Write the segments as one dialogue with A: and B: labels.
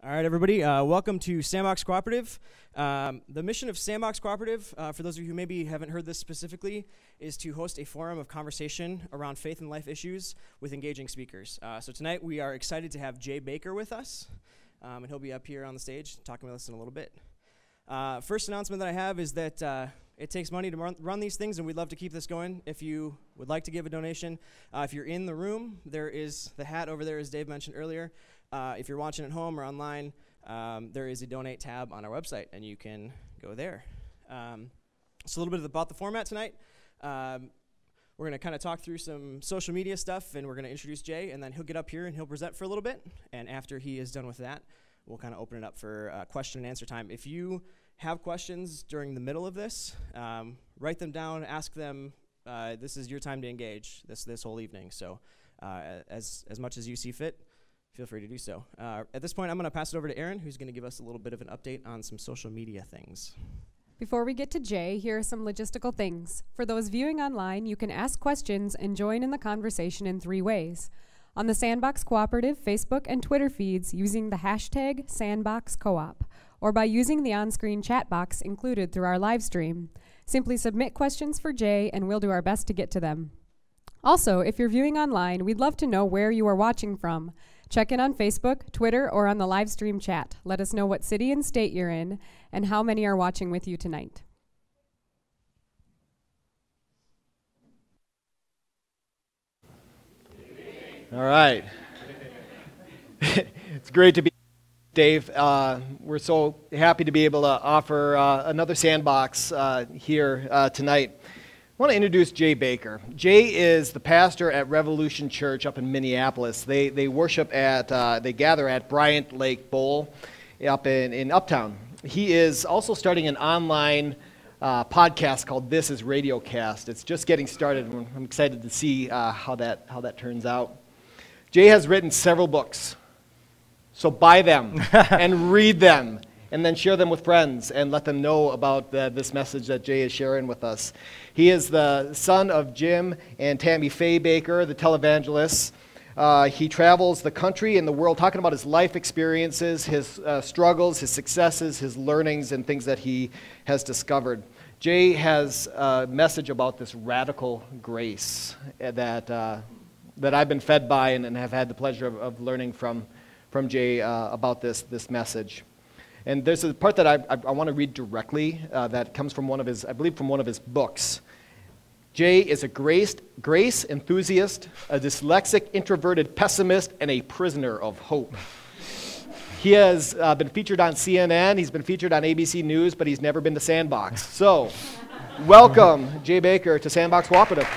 A: All right, everybody, welcome to Sandbox Cooperative. The mission of Sandbox Cooperative, for those of you who maybe haven't heard this specifically, is to host a forum of conversation around faith and life issues with engaging speakers. So tonight we are excited to have Jay Bakker with us, and he'll be up here on the stage talking with us in a little bit. First announcement that I have is that it takes money to run these things, and we'd love to keep this going. If you would like to give a donation, if you're in the room, there is the hat over there, as Dave mentioned earlier. If you're watching at home or online, there is a donate tab on our website, and you can go there. So a little bit about the format tonight. We're going to kind of talk through some social media stuff, and we're going to introduce Jay, and then he'll get up here and he'll present for a little bit. And after he is done with that, we'll kind of open it up for question and answer time. If you have questions during the middle of this, write them down, ask them. This is your time to engage this whole evening. So as much as you see fit, feel free to do so. At this point, I'm going to pass it over to Erin, who's going to give us a little bit of an update on some social media things.
B: Before we get to Jay, here are some logistical things. For those viewing online, you can ask questions and join in the conversation in 3 ways. On the Sandbox Cooperative Facebook and Twitter feeds using the hashtag SandboxCoop, or by using the on-screen chat box included through our live stream. Simply submit questions for Jay, and we'll do our best to get to them. Also, if you're viewing online, we'd love to know where you are watching from. Check in on Facebook, Twitter, or on the live stream chat. Let us know what city and state you're in and how many are watching with you tonight.
C: All right. It's great to be Dave. We're so happy to be able to offer another Sandbox here tonight. I want to introduce Jay Bakker. Jay is the pastor at Revolution Church up in Minneapolis. They worship at, they gather at Bryant Lake Bowl up in Uptown. He is also starting an online podcast called This Is Radiocast. It's just getting started, and I'm excited to see how that turns out. Jay has written several books, so buy them and read them, and then share them with friends and let them know about this message that Jay is sharing with us. He is the son of Jim and Tammy Faye Bakker, the televangelists. He travels the country and the world talking about his life experiences, his struggles, his successes, his learnings, and things that he has discovered. Jay has a message about this radical grace that I've been fed by and have had the pleasure of learning from Jay about this message. And there's a part that I want to read directly that comes from one of his books. Jay is a grace enthusiast, a dyslexic, introverted pessimist, and a prisoner of hope. He has been featured on CNN, he's been featured on ABC News, but he's never been to Sandbox. So, welcome, Jay Bakker, to Sandbox Cooperative.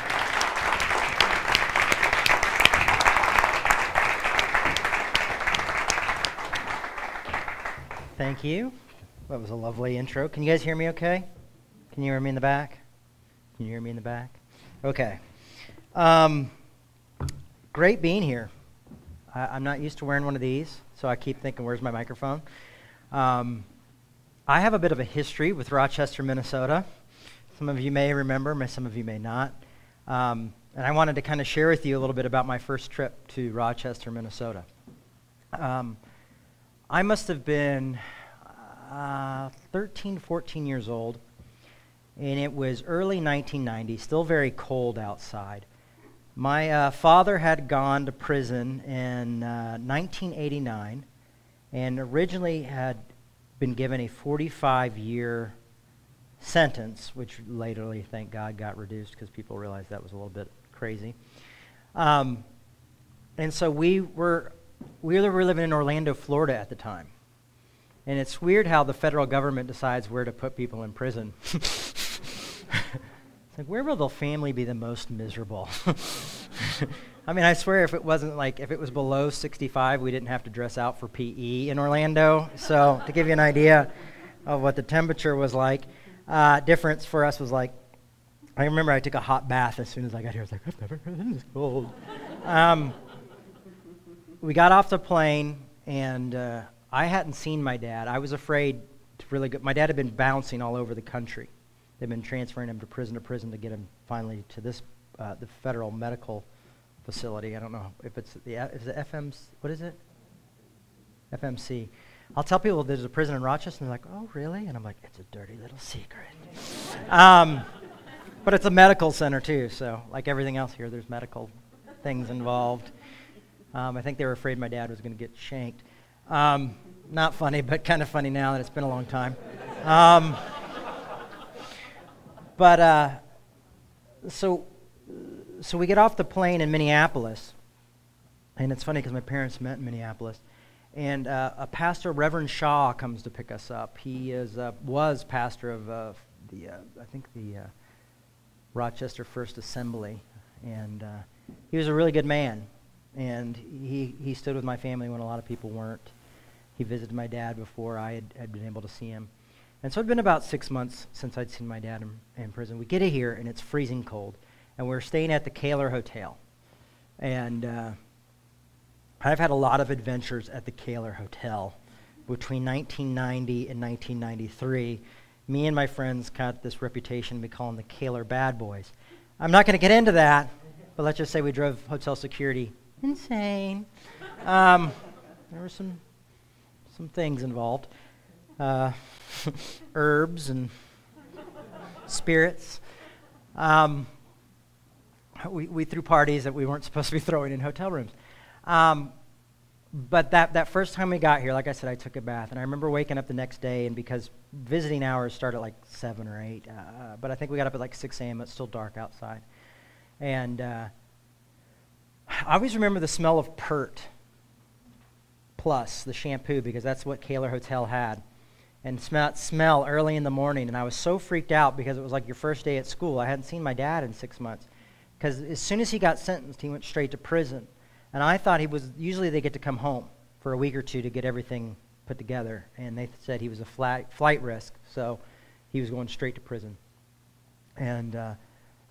D: Thank you. That was a lovely intro. Can you guys hear me okay? Can you hear me in the back? Can you hear me in the back? Okay. Great being here. I'm not used to wearing one of these, so I keep thinking, where's my microphone? I have a bit of a history with Rochester, Minnesota. Some of you may remember, some of you may not. And I wanted to kind of share with you a little bit about my first trip to Rochester, Minnesota. I must have been 13, 14 years old, and it was early 1990, still very cold outside. My father had gone to prison in 1989 and originally had been given a 45-year sentence, which later, thank God, got reduced because people realized that was a little bit crazy. And so we were living in Orlando, Florida at the time. And it's weird how the federal government decides where to put people in prison. It's like, where will the family be the most miserable? I mean, I swear if it was below 65, we didn't have to dress out for PE in Orlando. So to give you an idea of what the temperature was like, difference for us was like, I remember I took a hot bath as soon as I got here. I was like, I've never been this cold. We got off the plane, and I hadn't seen my dad. I was afraid to really go. My dad had been bouncing all over the country. They've been transferring him to prison to get him finally to this the federal medical facility. I don't know if it's the FMC. What is it? FMC. I'll tell people there's a prison in Rochester, and they're like, oh, really? And I'm like, it's a dirty little secret. But it's a medical center, too, so like everything else here, there's medical things involved. I think they were afraid my dad was going to get shanked. Not funny, but kind of funny now that it's been a long time. So we get off the plane in Minneapolis, and it's funny because my parents met in Minneapolis, and a pastor, Reverend Shaw, comes to pick us up. He was pastor of the Rochester First Assembly, and he was a really good man, and he stood with my family when a lot of people weren't. He visited my dad before I had been able to see him. And so it'd been about 6 months since I'd seen my dad in prison. We get here, and it's freezing cold. And we're staying at the Kaler Hotel. And I've had a lot of adventures at the Kaler Hotel. Between 1990 and 1993, me and my friends got this reputation. We call them the Kaler Bad Boys. I'm not going to get into that, but let's just say we drove hotel security insane. There were some things involved. Herbs and spirits. We threw parties that we weren't supposed to be throwing in hotel rooms. But that first time we got here, like I said, I took a bath. And I remember waking up the next day, and because visiting hours start at like 7 or 8, but I think we got up at like 6 a.m. It's still dark outside. And I always remember the smell of Pert Plus, the shampoo, because that's what Kaler Hotel had. And smell early in the morning, and I was so freaked out because it was like your first day at school. I hadn't seen my dad in 6 months, because as soon as he got sentenced, he went straight to prison. And I thought usually they get to come home for a week or two to get everything put together, and they said he was a flight risk, so he was going straight to prison. And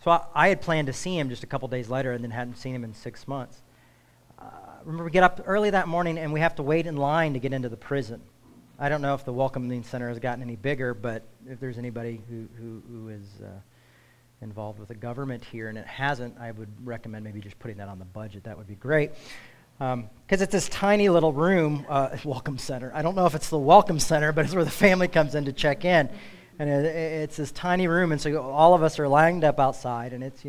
D: so I had planned to see him just a couple days later, and then hadn't seen him in 6 months. Remember, we get up early that morning, and we have to wait in line to get into the prison. I don't know if the Welcoming Center has gotten any bigger, but if there's anybody who is involved with the government here, and it hasn't, I would recommend maybe just putting that on the budget. That would be great. Because it's this tiny little room, Welcome Center. I don't know if it's the Welcome Center, but it's where the family comes in to check in. And it's this tiny room, and so all of us are lined up outside, and it's,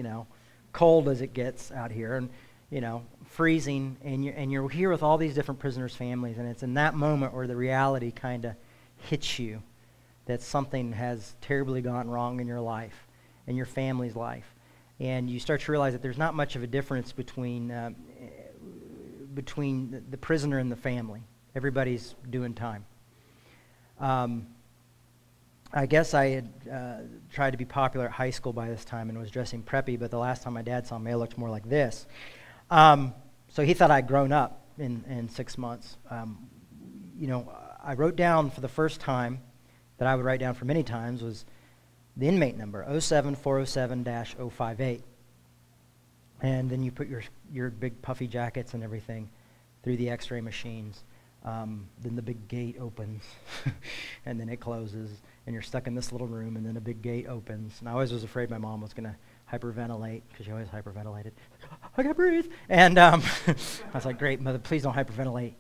D: cold as it gets out here, and, freezing, and you're here with all these different prisoners' families, and it's in that moment where the reality kind of hits you that something has terribly gone wrong in your life, in your family's life, and you start to realize that there's not much of a difference between the prisoner and the family. Everybody's doing time. I guess I had tried to be popular at high school by this time and was dressing preppy, but the last time my dad saw me, I looked more like this. So he thought I'd grown up in 6 months. I wrote down for the first time, that I would write down for many times, was the inmate number, 07407-058. And then you put your big puffy jackets and everything through the x-ray machines. Then the big gate opens, and then it closes, and you're stuck in this little room, and then a big gate opens. And I always was afraid my mom was going to hyperventilate, because she always hyperventilated. I can't breathe. And I was like, great, Mother, please don't hyperventilate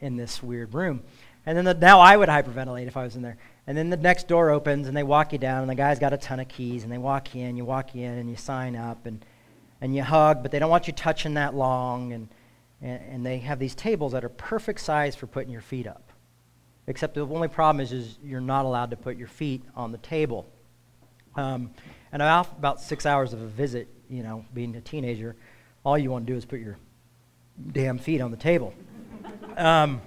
D: in this weird room. And then now I would hyperventilate if I was in there. And then the next door opens, and they walk you down, and the guy's got a ton of keys, and they walk you in, and you sign up, and you hug, but they don't want you touching that long, and they have these tables that are perfect size for putting your feet up. Except the only problem is you're not allowed to put your feet on the table. And about 6 hours of a visit, being a teenager, all you want to do is put your damn feet on the table. And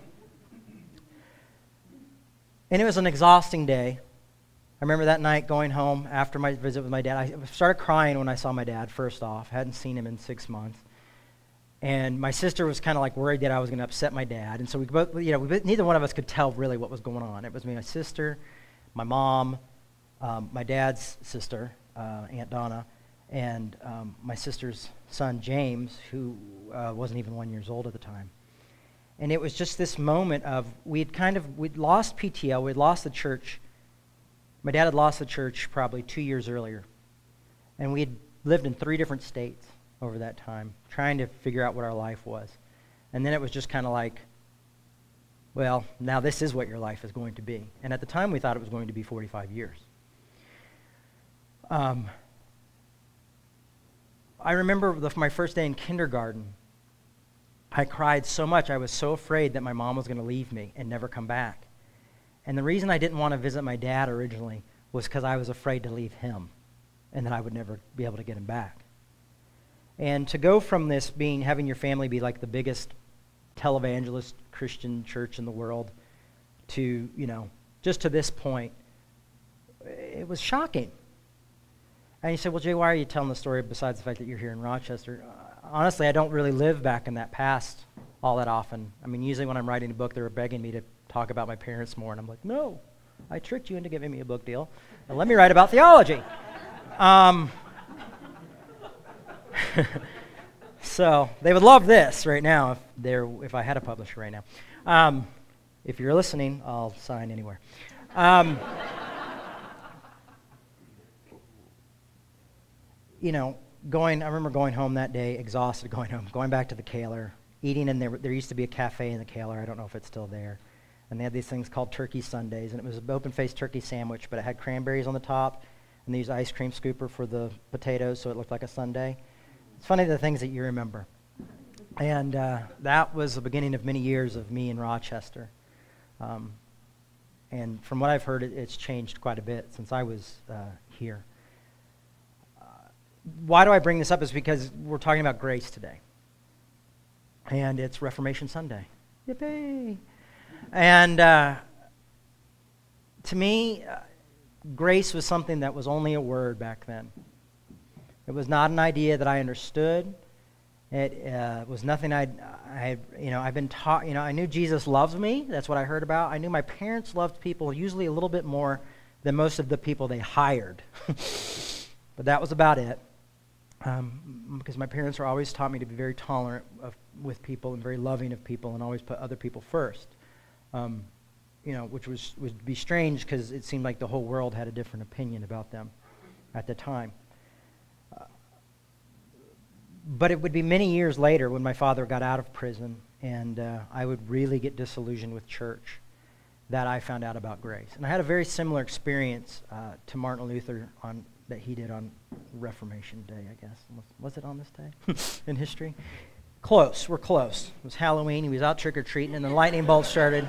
D: it was an exhausting day. I remember that night going home after my visit with my dad. I started crying when I saw my dad, first off. Hadn't seen him in 6 months. And my sister was kind of like worried that I was going to upset my dad. And so we both, neither one of us could tell really what was going on. It was me, my sister, my mom, my dad's sister, Aunt Donna, and my sister's son, James, who wasn't even 1 year old at the time. And it was just this moment of, we'd lost PTL, we'd lost the church. My dad had lost the church probably 2 years earlier. And we had lived in 3 different states over that time, trying to figure out what our life was. And then it was just kind of like, well, now this is what your life is going to be. And at the time, we thought it was going to be 45 years. I remember my first day in kindergarten. I cried so much, I was so afraid that my mom was going to leave me and never come back. And the reason I didn't want to visit my dad originally was because I was afraid to leave him and that I would never be able to get him back. And to go from this having your family be like the biggest televangelist Christian church in the world to, just to this point, it was shocking. And you say, well, Jay, why are you telling the story besides the fact that you're here in Rochester? Honestly, I don't really live back in that past all that often. I mean, usually when I'm writing a book, they were begging me to talk about my parents more, and I'm like, no, I tricked you into giving me a book deal. Now let me write about theology. So they would love this right now if I had a publisher right now. If you're listening, I'll sign anywhere. I remember going home that day, exhausted, going back to the Kaler, eating in there used to be a cafe in the Kaler. I don't know if it's still there. And they had these things called turkey sundaes, and it was an open-faced turkey sandwich, but it had cranberries on the top, and they used ice cream scooper for the potatoes, so it looked like a sundae. It's funny the things that you remember. And that was the beginning of many years of me in Rochester. And from what I've heard, it's changed quite a bit since I was here. Why do I bring this up is because we're talking about grace today. And it's Reformation Sunday. Yippee! And to me, grace was something that was only a word back then. It was not an idea that I understood. It was nothing I've been taught. I knew Jesus loves me. That's what I heard about. I knew my parents loved people usually a little bit more than most of the people they hired. But that was about it. Because my parents were always taught me to be very tolerant with people and very loving of people and always put other people first. Which would be strange because it seemed like the whole world had a different opinion about them at the time. But it would be many years later when my father got out of prison and I would really get disillusioned with church that I found out about grace. And I had a very similar experience to Martin Luther that he did on Reformation Day, I guess. Was it on this day in history? Close. We're close. It was Halloween. He was out trick-or-treating, and the lightning bolt started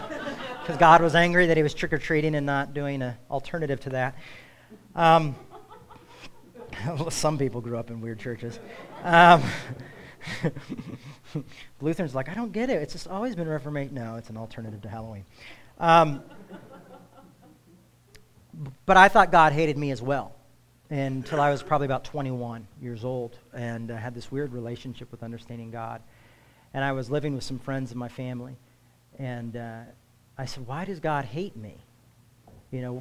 D: because God was angry that he was trick-or-treating and not doing an alternative to that. Some people grew up in weird churches. Lutherans like, I don't get it. It's just always been Reformation. No, it's an alternative to Halloween. But I thought God hated me as well until I was probably about 21 years old and had this weird relationship with understanding God. And I was living with some friends in my family. And I said, why does God hate me?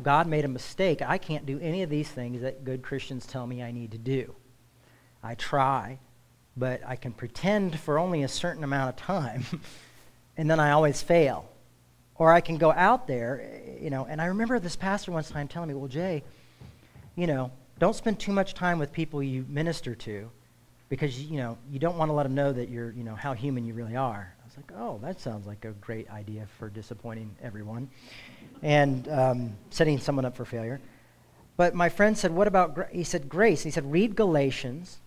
D: God made a mistake. I can't do any of these things that good Christians tell me I need to do. I try, but I can pretend for only a certain amount of time, and then I always fail. Or I can go out there, and I remember this pastor one time telling me, well, Jay, don't spend too much time with people you minister to because, you don't want to let them know that you're, how human you really are. I was like, oh, that sounds like a great idea for disappointing everyone and setting someone up for failure. But my friend said, what about, he said, grace. He said, read Galatians,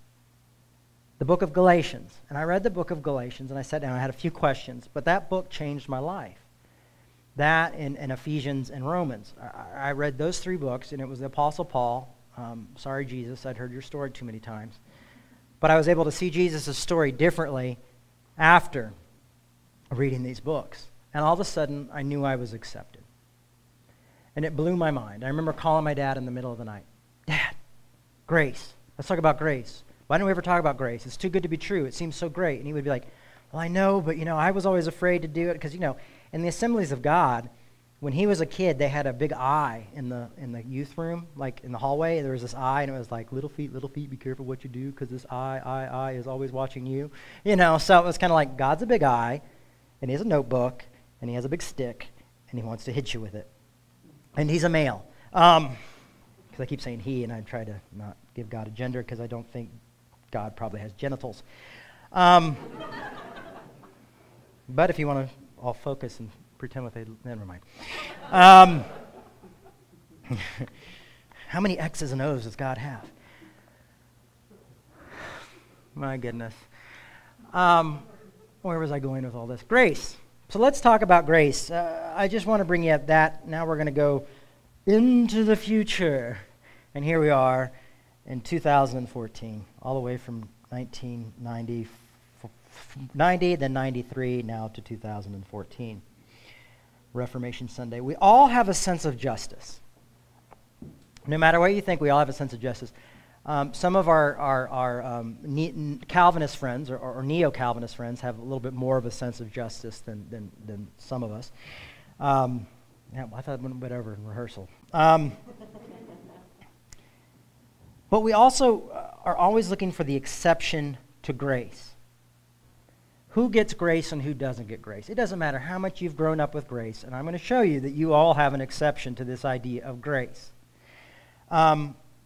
D: the book of Galatians. And I read the book of Galatians, and I sat down. I had a few questions, but that book changed my life. That and Ephesians and Romans. I read those three books, and it was the Apostle Paul. Sorry, Jesus, I'd heard your story too many times. But I was able to see Jesus' story differently after reading these books. And all of a sudden, I knew I was accepted. And it blew my mind. I remember calling my dad in the middle of the night. Dad, grace. Let's talk about grace. Why don't we ever talk about grace? It's too good to be true. It seems so great. And he would be like, well, I know, but, I was always afraid to do it because, in the Assemblies of God, when he was a kid, they had a big eye in the youth room, like in the hallway. There was this eye, and it was like, little feet, be careful what you do because this eye is always watching you. So it was kind of like God's a big eye, and he has a notebook, and he has a big stick, and he wants to hit you with it. And he's a male. Because I keep saying he, and I try to not give God a gender because I don't think God probably has genitals. But if you want to all focus and pretend what they, never mind. How many X's and O's does God have? My goodness. Where was I going with all this? Grace. So let's talk about grace. I just want to bring you up that. Now we're going to go into the future. And here we are in 2014, all the way from 1990, then 93, now to 2014. Reformation Sunday. We all have a sense of justice. No matter what you think, we all have a sense of justice. Some of our Calvinist friends or neo-Calvinist friends have a little bit more of a sense of justice than some of us. Yeah, I thought it went a bit over in rehearsal. But we also are always looking for the exception to grace. Who gets grace and who doesn't get grace? It doesn't matter how much you've grown up with grace, and I'm going to show you that you all have an exception to this idea of grace.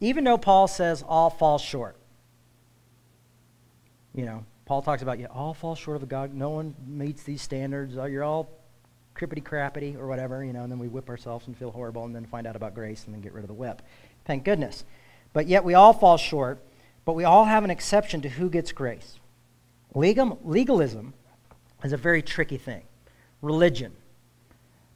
D: Even though Paul says all fall short. You know, Paul talks about, all fall short of God. No one meets these standards. You're all crippity-crappity or whatever, and then we whip ourselves and feel horrible and then find out about grace and then get rid of the whip. Thank goodness. But yet we all fall short, but we all have an exception to who gets grace. Legalism is a very tricky thing. Religion,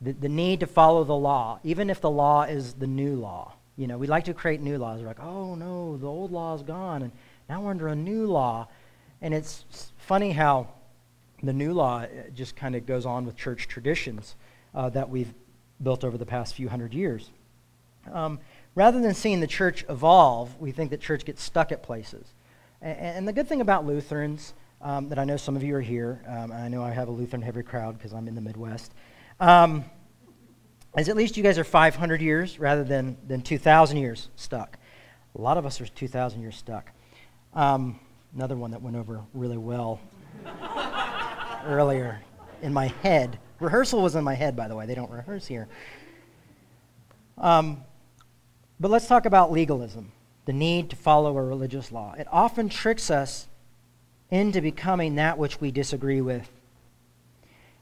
D: the need to follow the law, even if the law is the new law. We like to create new laws. We're like, oh no, the old law is gone, and now we're under a new law. And it's funny how the new law just kind of goes on with church traditions that we've built over the past few hundred years. Rather than seeing the church evolve, we think that church gets stuck at places. And the good thing about Lutherans, that I know some of you are here, I know I have a Lutheran-heavy crowd because I'm in the Midwest, is at least you guys are 500 years rather than 2,000 years stuck. A lot of us are 2,000 years stuck. Another one that went over really well earlier in my head. Rehearsal was in my head, by the way. They don't rehearse here. But let's talk about legalism, the need to follow a religious law. It often tricks us into becoming that which we disagree with.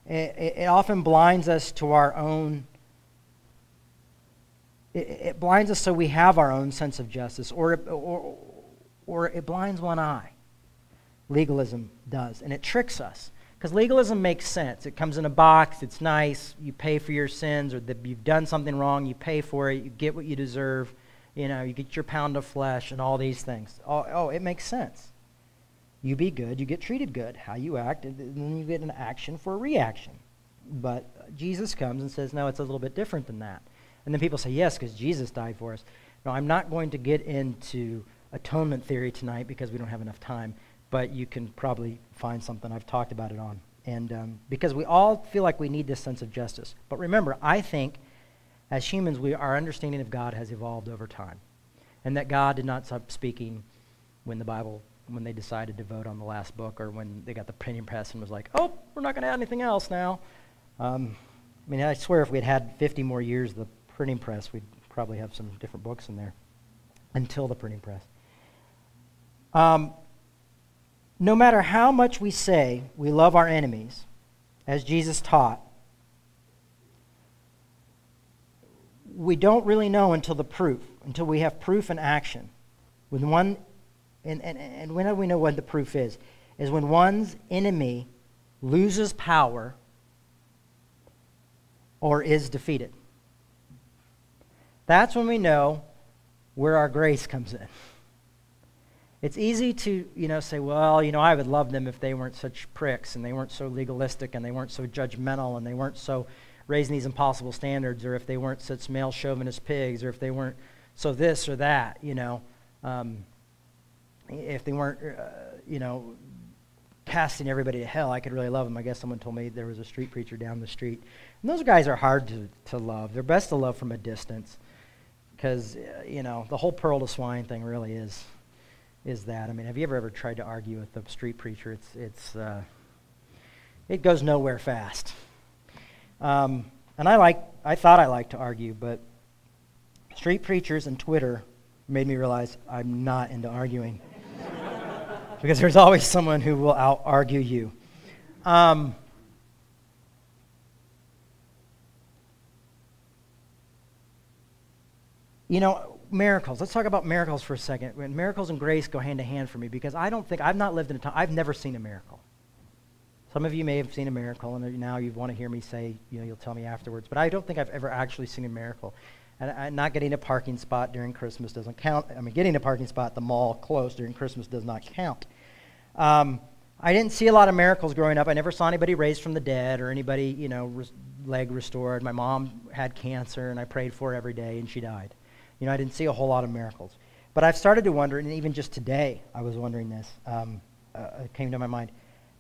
D: It often blinds us to our own. It blinds us so we have our own sense of justice, or it blinds one eye. Legalism does, and it tricks us. Because legalism makes sense. It comes in a box, it's nice, you pay for your sins, or that you've done something wrong, you pay for it, you get what you deserve, you get your pound of flesh and all these things. Oh, it makes sense. You be good, you get treated good. How you act, and then you get an action for a reaction. But Jesus comes and says, no, it's a little bit different than that. And then people say, yes, because Jesus died for us. No, I'm not going to get into atonement theory tonight because we don't have enough time, but you can probably find something I've talked about it on. And because we all feel like we need this sense of justice. But remember, I think as humans, our understanding of God has evolved over time. And that God did not stop speaking when they decided to vote on the last book, or when they got the printing press and was like, oh, we're not going to add anything else now. I swear if we had 50 more years of the printing press, we'd probably have some different books in there until the printing press. No matter how much we say we love our enemies, as Jesus taught, we don't really know until we have proof and action. And when do we know what the proof is? Is when one's enemy loses power or is defeated. That's when we know where our grace comes in. It's easy to, say, well, I would love them if they weren't such pricks and they weren't so legalistic and they weren't so judgmental and they weren't so raising these impossible standards, or if they weren't such male chauvinist pigs, or if they weren't so this or that, if they weren't, casting everybody to hell, I could really love them. I guess someone told me there was a street preacher down the street. And those guys are hard to love. They're best to love from a distance because, the whole pearl to swine thing really is that. Have you ever tried to argue with a street preacher? It goes nowhere fast. And I thought I liked to argue, but street preachers and Twitter made me realize I'm not into arguing. Because there's always someone who will out-argue you. Miracles. Let's talk about miracles for a second. When miracles and grace go hand in hand for me, because I've not lived in a time, I've never seen a miracle. Some of you may have seen a miracle, and now you want to hear me say, you'll tell me afterwards, but I don't think I've ever actually seen a miracle. And not getting a parking spot during Christmas doesn't count. Getting a parking spot at the mall close during Christmas does not count. I didn't see a lot of miracles growing up. I never saw anybody raised from the dead or anybody, leg restored. My mom had cancer, and I prayed for her every day, and she died. I didn't see a whole lot of miracles. But I've started to wonder, and even just today I was wondering this, it came to my mind,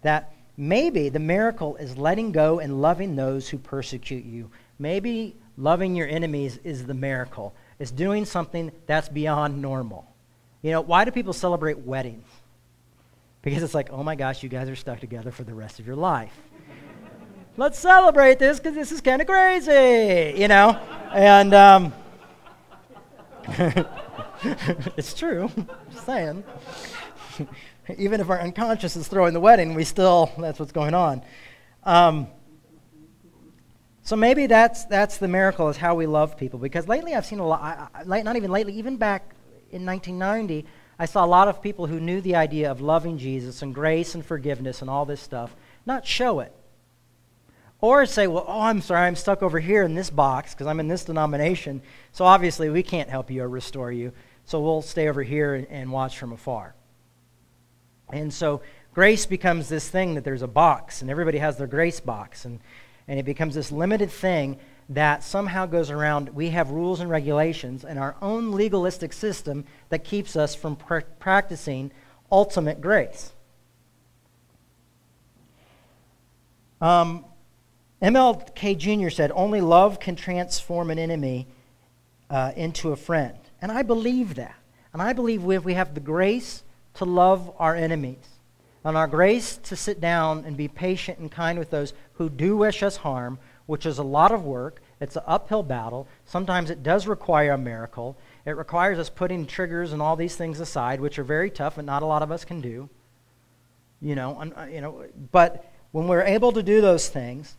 D: that maybe the miracle is letting go and loving those who persecute you. Maybe loving your enemies is the miracle. It's doing something that's beyond normal. Why do people celebrate weddings? Because it's like, oh my gosh, you guys are stuck together for the rest of your life. Let's celebrate this because this is kind of crazy, And it's true, just saying. Even if our unconscious is throwing the wedding, that's what's going on. So maybe that's the miracle, is how we love people. Because lately I've seen a lot, not even lately, even back in 1990, I saw a lot of people who knew the idea of loving Jesus and grace and forgiveness and all this stuff, not show it. Or say, well, I'm sorry, I'm stuck over here in this box because I'm in this denomination, so obviously we can't help you or restore you, so we'll stay over here and watch from afar. And so grace becomes this thing that there's a box, and everybody has their grace box, and it becomes this limited thing that somehow goes around. We have rules and regulations and our own legalistic system that keeps us from practicing ultimate grace. MLK Jr. said, only love can transform an enemy into a friend. And I believe that. And I believe if we have the grace to love our enemies, and our grace to sit down and be patient and kind with those who do wish us harm, which is a lot of work. It's an uphill battle. Sometimes it does require a miracle. It requires us putting triggers and all these things aside, which are very tough and not a lot of us can do. But when we're able to do those things,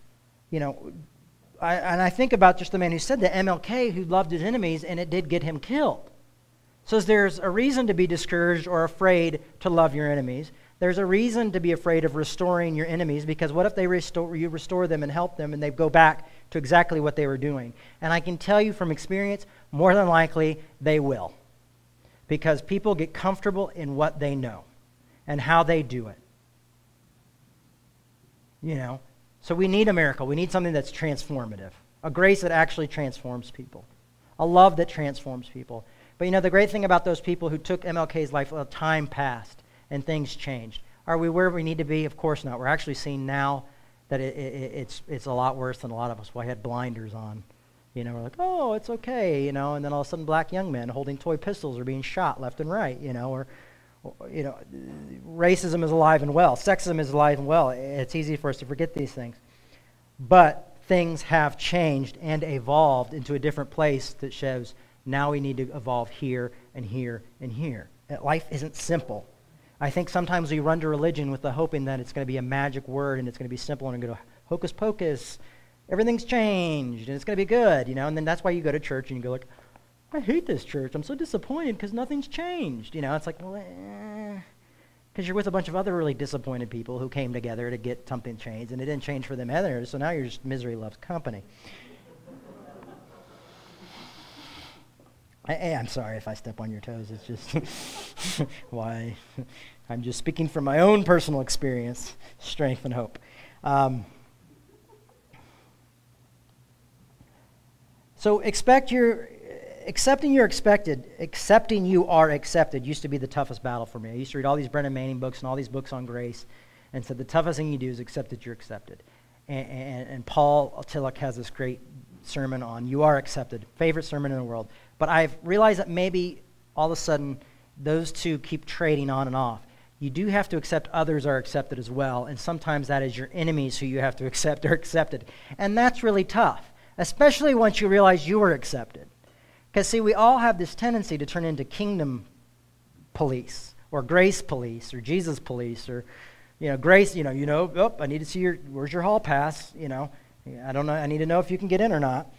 D: I think about just the man who said that, MLK, who loved his enemies, and it did get him killed. So there's a reason to be discouraged or afraid to love your enemies. There's a reason to be afraid of restoring your enemies, because what if you restore them and help them and they go back to exactly what they were doing? And I can tell you from experience, more than likely they will. Because people get comfortable in what they know and how they do it. So we need a miracle. We need something that's transformative. A grace that actually transforms people. A love that transforms people. But the great thing about those people who took MLK's life, time passed and things changed. Are we where we need to be? Of course not. We're actually seeing now that it's a lot worse than a lot of us. We had blinders on. We're like, oh, it's okay, and then all of a sudden black young men holding toy pistols are being shot left and right, or racism is alive and well. Sexism is alive and well. It's easy for us to forget these things. But things have changed and evolved into a different place that shows now we need to evolve here and here and here. Life isn't simple. I think sometimes we run to religion with the hoping that it's going to be a magic word and it's going to be simple and go, hocus pocus, everything's changed and it's going to be good, and then that's why you go to church and you go like, I hate this church. I'm so disappointed because nothing's changed. It's like, well, because you're with a bunch of other really disappointed people who came together to get something changed, and it didn't change for them either, so now you're just misery loves company. I'm sorry if I step on your toes. It's just why I'm just speaking from my own personal experience, strength and hope. So accepting you are accepted used to be the toughest battle for me. I used to read all these Brennan Manning books and all these books on grace, and said the toughest thing you do is accept that you're accepted. And Paul Tillich has this great sermon on you are accepted, favorite sermon in the world. But I've realized that maybe all of a sudden those two keep trading on and off. You do have to accept others are accepted as well, and sometimes that is your enemies who you have to accept are accepted. And that's really tough, especially once you realize you were accepted. Because, see, we all have this tendency to turn into kingdom police or grace police or Jesus police or, grace, I need to see where's your hall pass, I don't know, I need to know if you can get in or not.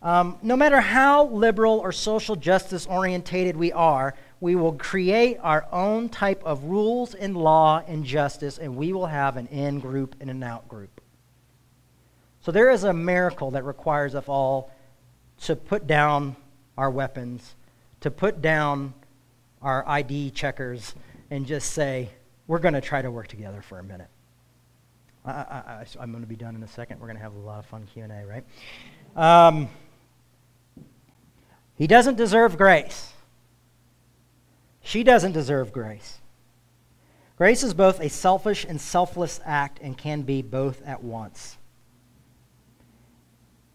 D: No matter how liberal or social justice orientated we are, we will create our own type of rules and law and justice, and we will have an in group and an out group. So there is a miracle that requires us all to put down our weapons, to put down our ID checkers, and just say, we're going to try to work together for a minute. I'm going to be done in a second. We're going to have a lot of fun Q&A, right? He doesn't deserve grace. She doesn't deserve grace. Grace is both a selfish and selfless act and can be both at once.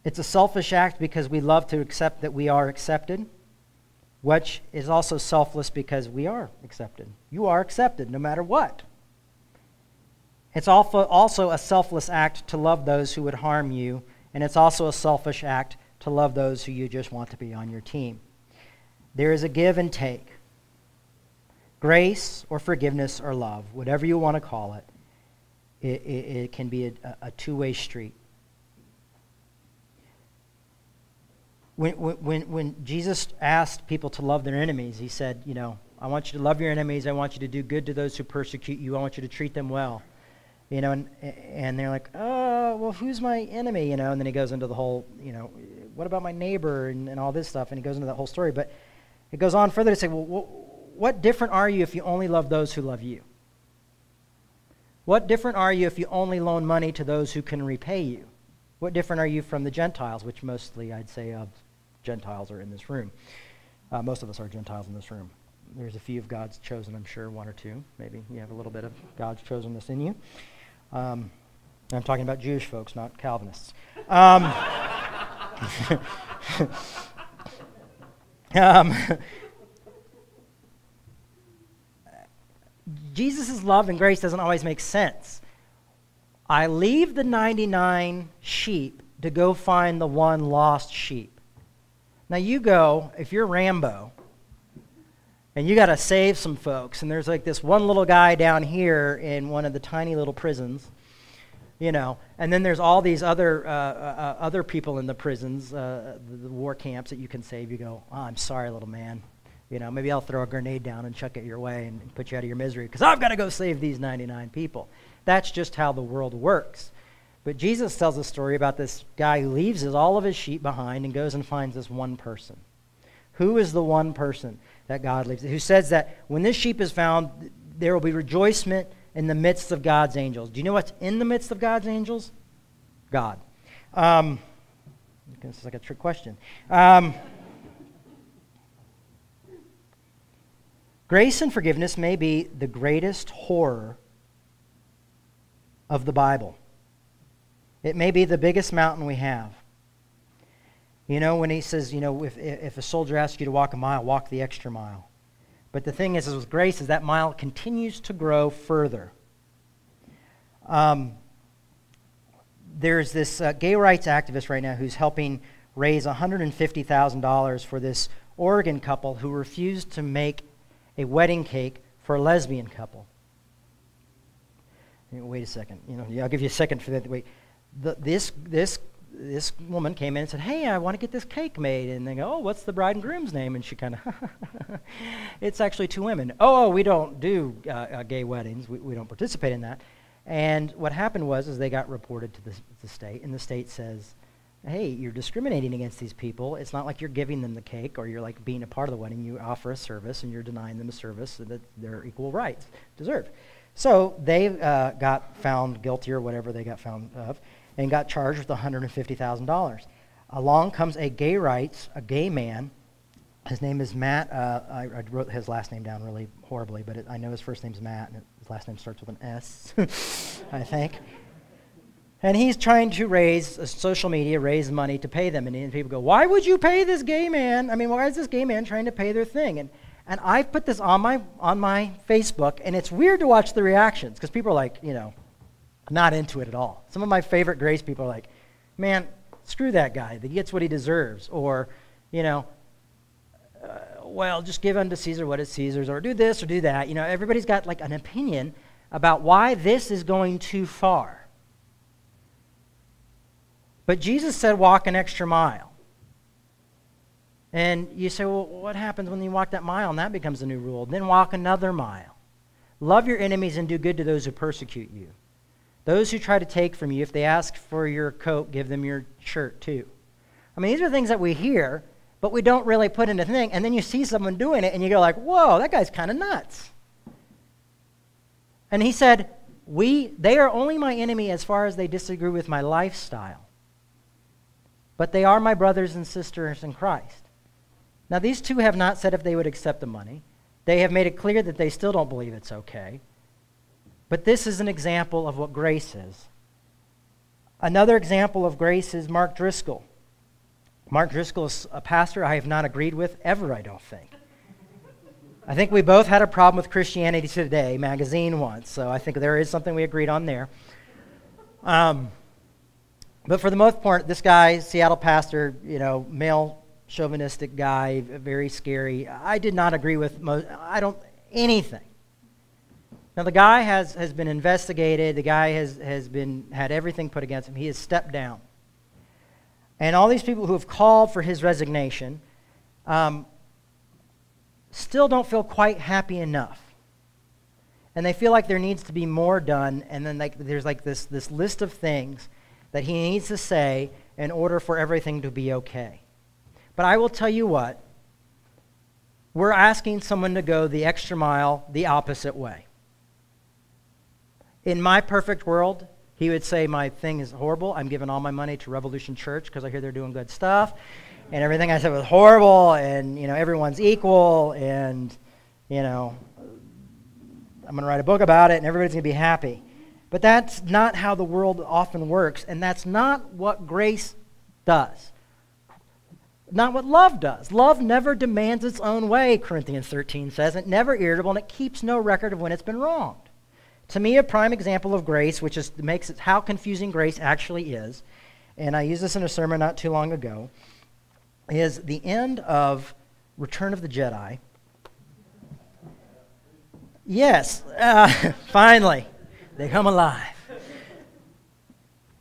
D: It's a selfish act because we love to accept that we are accepted, which is also selfless because we are accepted. You are accepted no matter what. It's also a selfless act to love those who would harm you, and it's also a selfish act to love those who you just want to be on your team. There is a give and take. Grace or forgiveness or love, whatever you want to call it, it can be a two-way street. When Jesus asked people to love their enemies, he said, I want you to love your enemies. I want you to do good to those who persecute you. I want you to treat them well. And they're like, oh, well, who's my enemy? And then he goes into the whole, what about my neighbor and all this stuff? And he goes into that whole story. But it goes on further to say, well, what different are you if you only love those who love you? What different are you if you only loan money to those who can repay you? What different are you from the Gentiles, which mostly I'd say of Gentiles are in this room. Most of us are Gentiles in this room. There's a few of God's chosen, I'm sure, one or two. Maybe you have a little bit of God's chosenness in you. I'm talking about Jewish folks, not Calvinists. Jesus' love and grace doesn't always make sense. I leave the 99 sheep to go find the one lost sheep. Now you go, if you're Rambo, and you got to save some folks, and there's like this one little guy down here in one of the tiny little prisons, and then there's all these other people in the prisons, the war camps that you can save. You go, oh, I'm sorry, little man. Maybe I'll throw a grenade down and chuck it your way and put you out of your misery because I've got to go save these 99 people. That's just how the world works. But Jesus tells a story about this guy who leaves all of his sheep behind and goes and finds this one person. Who is the one person that God leaves? Who says that when this sheep is found, there will be rejoicement in the midst of God's angels. Do you know what's in the midst of God's angels? God. This is like a trick question. Grace and forgiveness may be the greatest horror of the Bible. It may be the biggest mountain we have. When he says, if a soldier asks you to walk a mile, walk the extra mile. But the thing is with grace is that mile continues to grow further. There's this gay rights activist right now who's helping raise $150,000 for this Oregon couple who refused to make a wedding cake for a lesbian couple. Wait a second. I'll give you a second for that. Wait. This woman came in and said, hey, I want to get this cake made. And they go, oh, what's the bride and groom's name? And she kind of, it's actually two women. Oh, we don't do gay weddings. We don't participate in that. And what happened was they got reported to the state, and the state says, hey, you're discriminating against these people. It's not like you're giving them the cake or you're like being a part of the wedding. You offer a service, and you're denying them a service so that their equal rights deserved. So they got found guilty or whatever they got found of and got charged with $150,000. Along comes a gay man. His name is Matt. I wrote his last name down really horribly, but I know his first name's Matt, and his last name starts with an S, I think. And he's trying to raise money to pay them. And people go, why would you pay this gay man? Why is this gay man trying to pay their thing? And I've put this on my Facebook, and it's weird to watch the reactions because people are like, not into it at all. Some of my favorite grace people are like, man, screw that guy. He gets what he deserves. Or, well, just give unto Caesar what is Caesar's, or do this or do that. Everybody's got like an opinion about why this is going too far. But Jesus said walk an extra mile. And you say, well, what happens when you walk that mile? And that becomes the new rule. Then walk another mile. Love your enemies and do good to those who persecute you. Those who try to take from you, if they ask for your coat, give them your shirt too. I mean, these are things that we hear, but we don't really put into thing. And then you see someone doing it, and you go like, whoa, that guy's kind of nuts. And he said, they are only my enemy as far as they disagree with my lifestyle. But they are my brothers and sisters in Christ. Now, these two have not said if they would accept the money. They have made it clear that they still don't believe it's okay. But this is an example of what grace is. Another example of grace is Mark Driscoll. Mark Driscoll is a pastor I have not agreed with ever, I don't think. I think we both had a problem with Christianity Today magazine once, so I think there is something we agreed on there. But for the most part, this guy, Seattle pastor, male chauvinistic guy, very scary. I did not agree with anything. Now the guy has been investigated. The guy has had everything put against him. He has stepped down. And all these people who have called for his resignation still don't feel quite happy enough. And they feel like there needs to be more done, and then there's this list of things that he needs to say in order for everything to be okay. But I will tell you what, we're asking someone to go the extra mile the opposite way. In my perfect world, he would say, my thing is horrible. I'm giving all my money to Revolution Church because I hear they're doing good stuff. And everything I said was horrible, and everyone's equal, and I'm going to write a book about it, and everybody's going to be happy. But that's not how the world often works, and that's not what grace does. Not what love does. Love never demands its own way, Corinthians 13 says. It's never irritable, and it keeps no record of when it's been wronged. To me, a prime example of grace, which makes it how confusing grace actually is, and I used this in a sermon not too long ago, is the end of Return of the Jedi. Yes, finally, they come alive.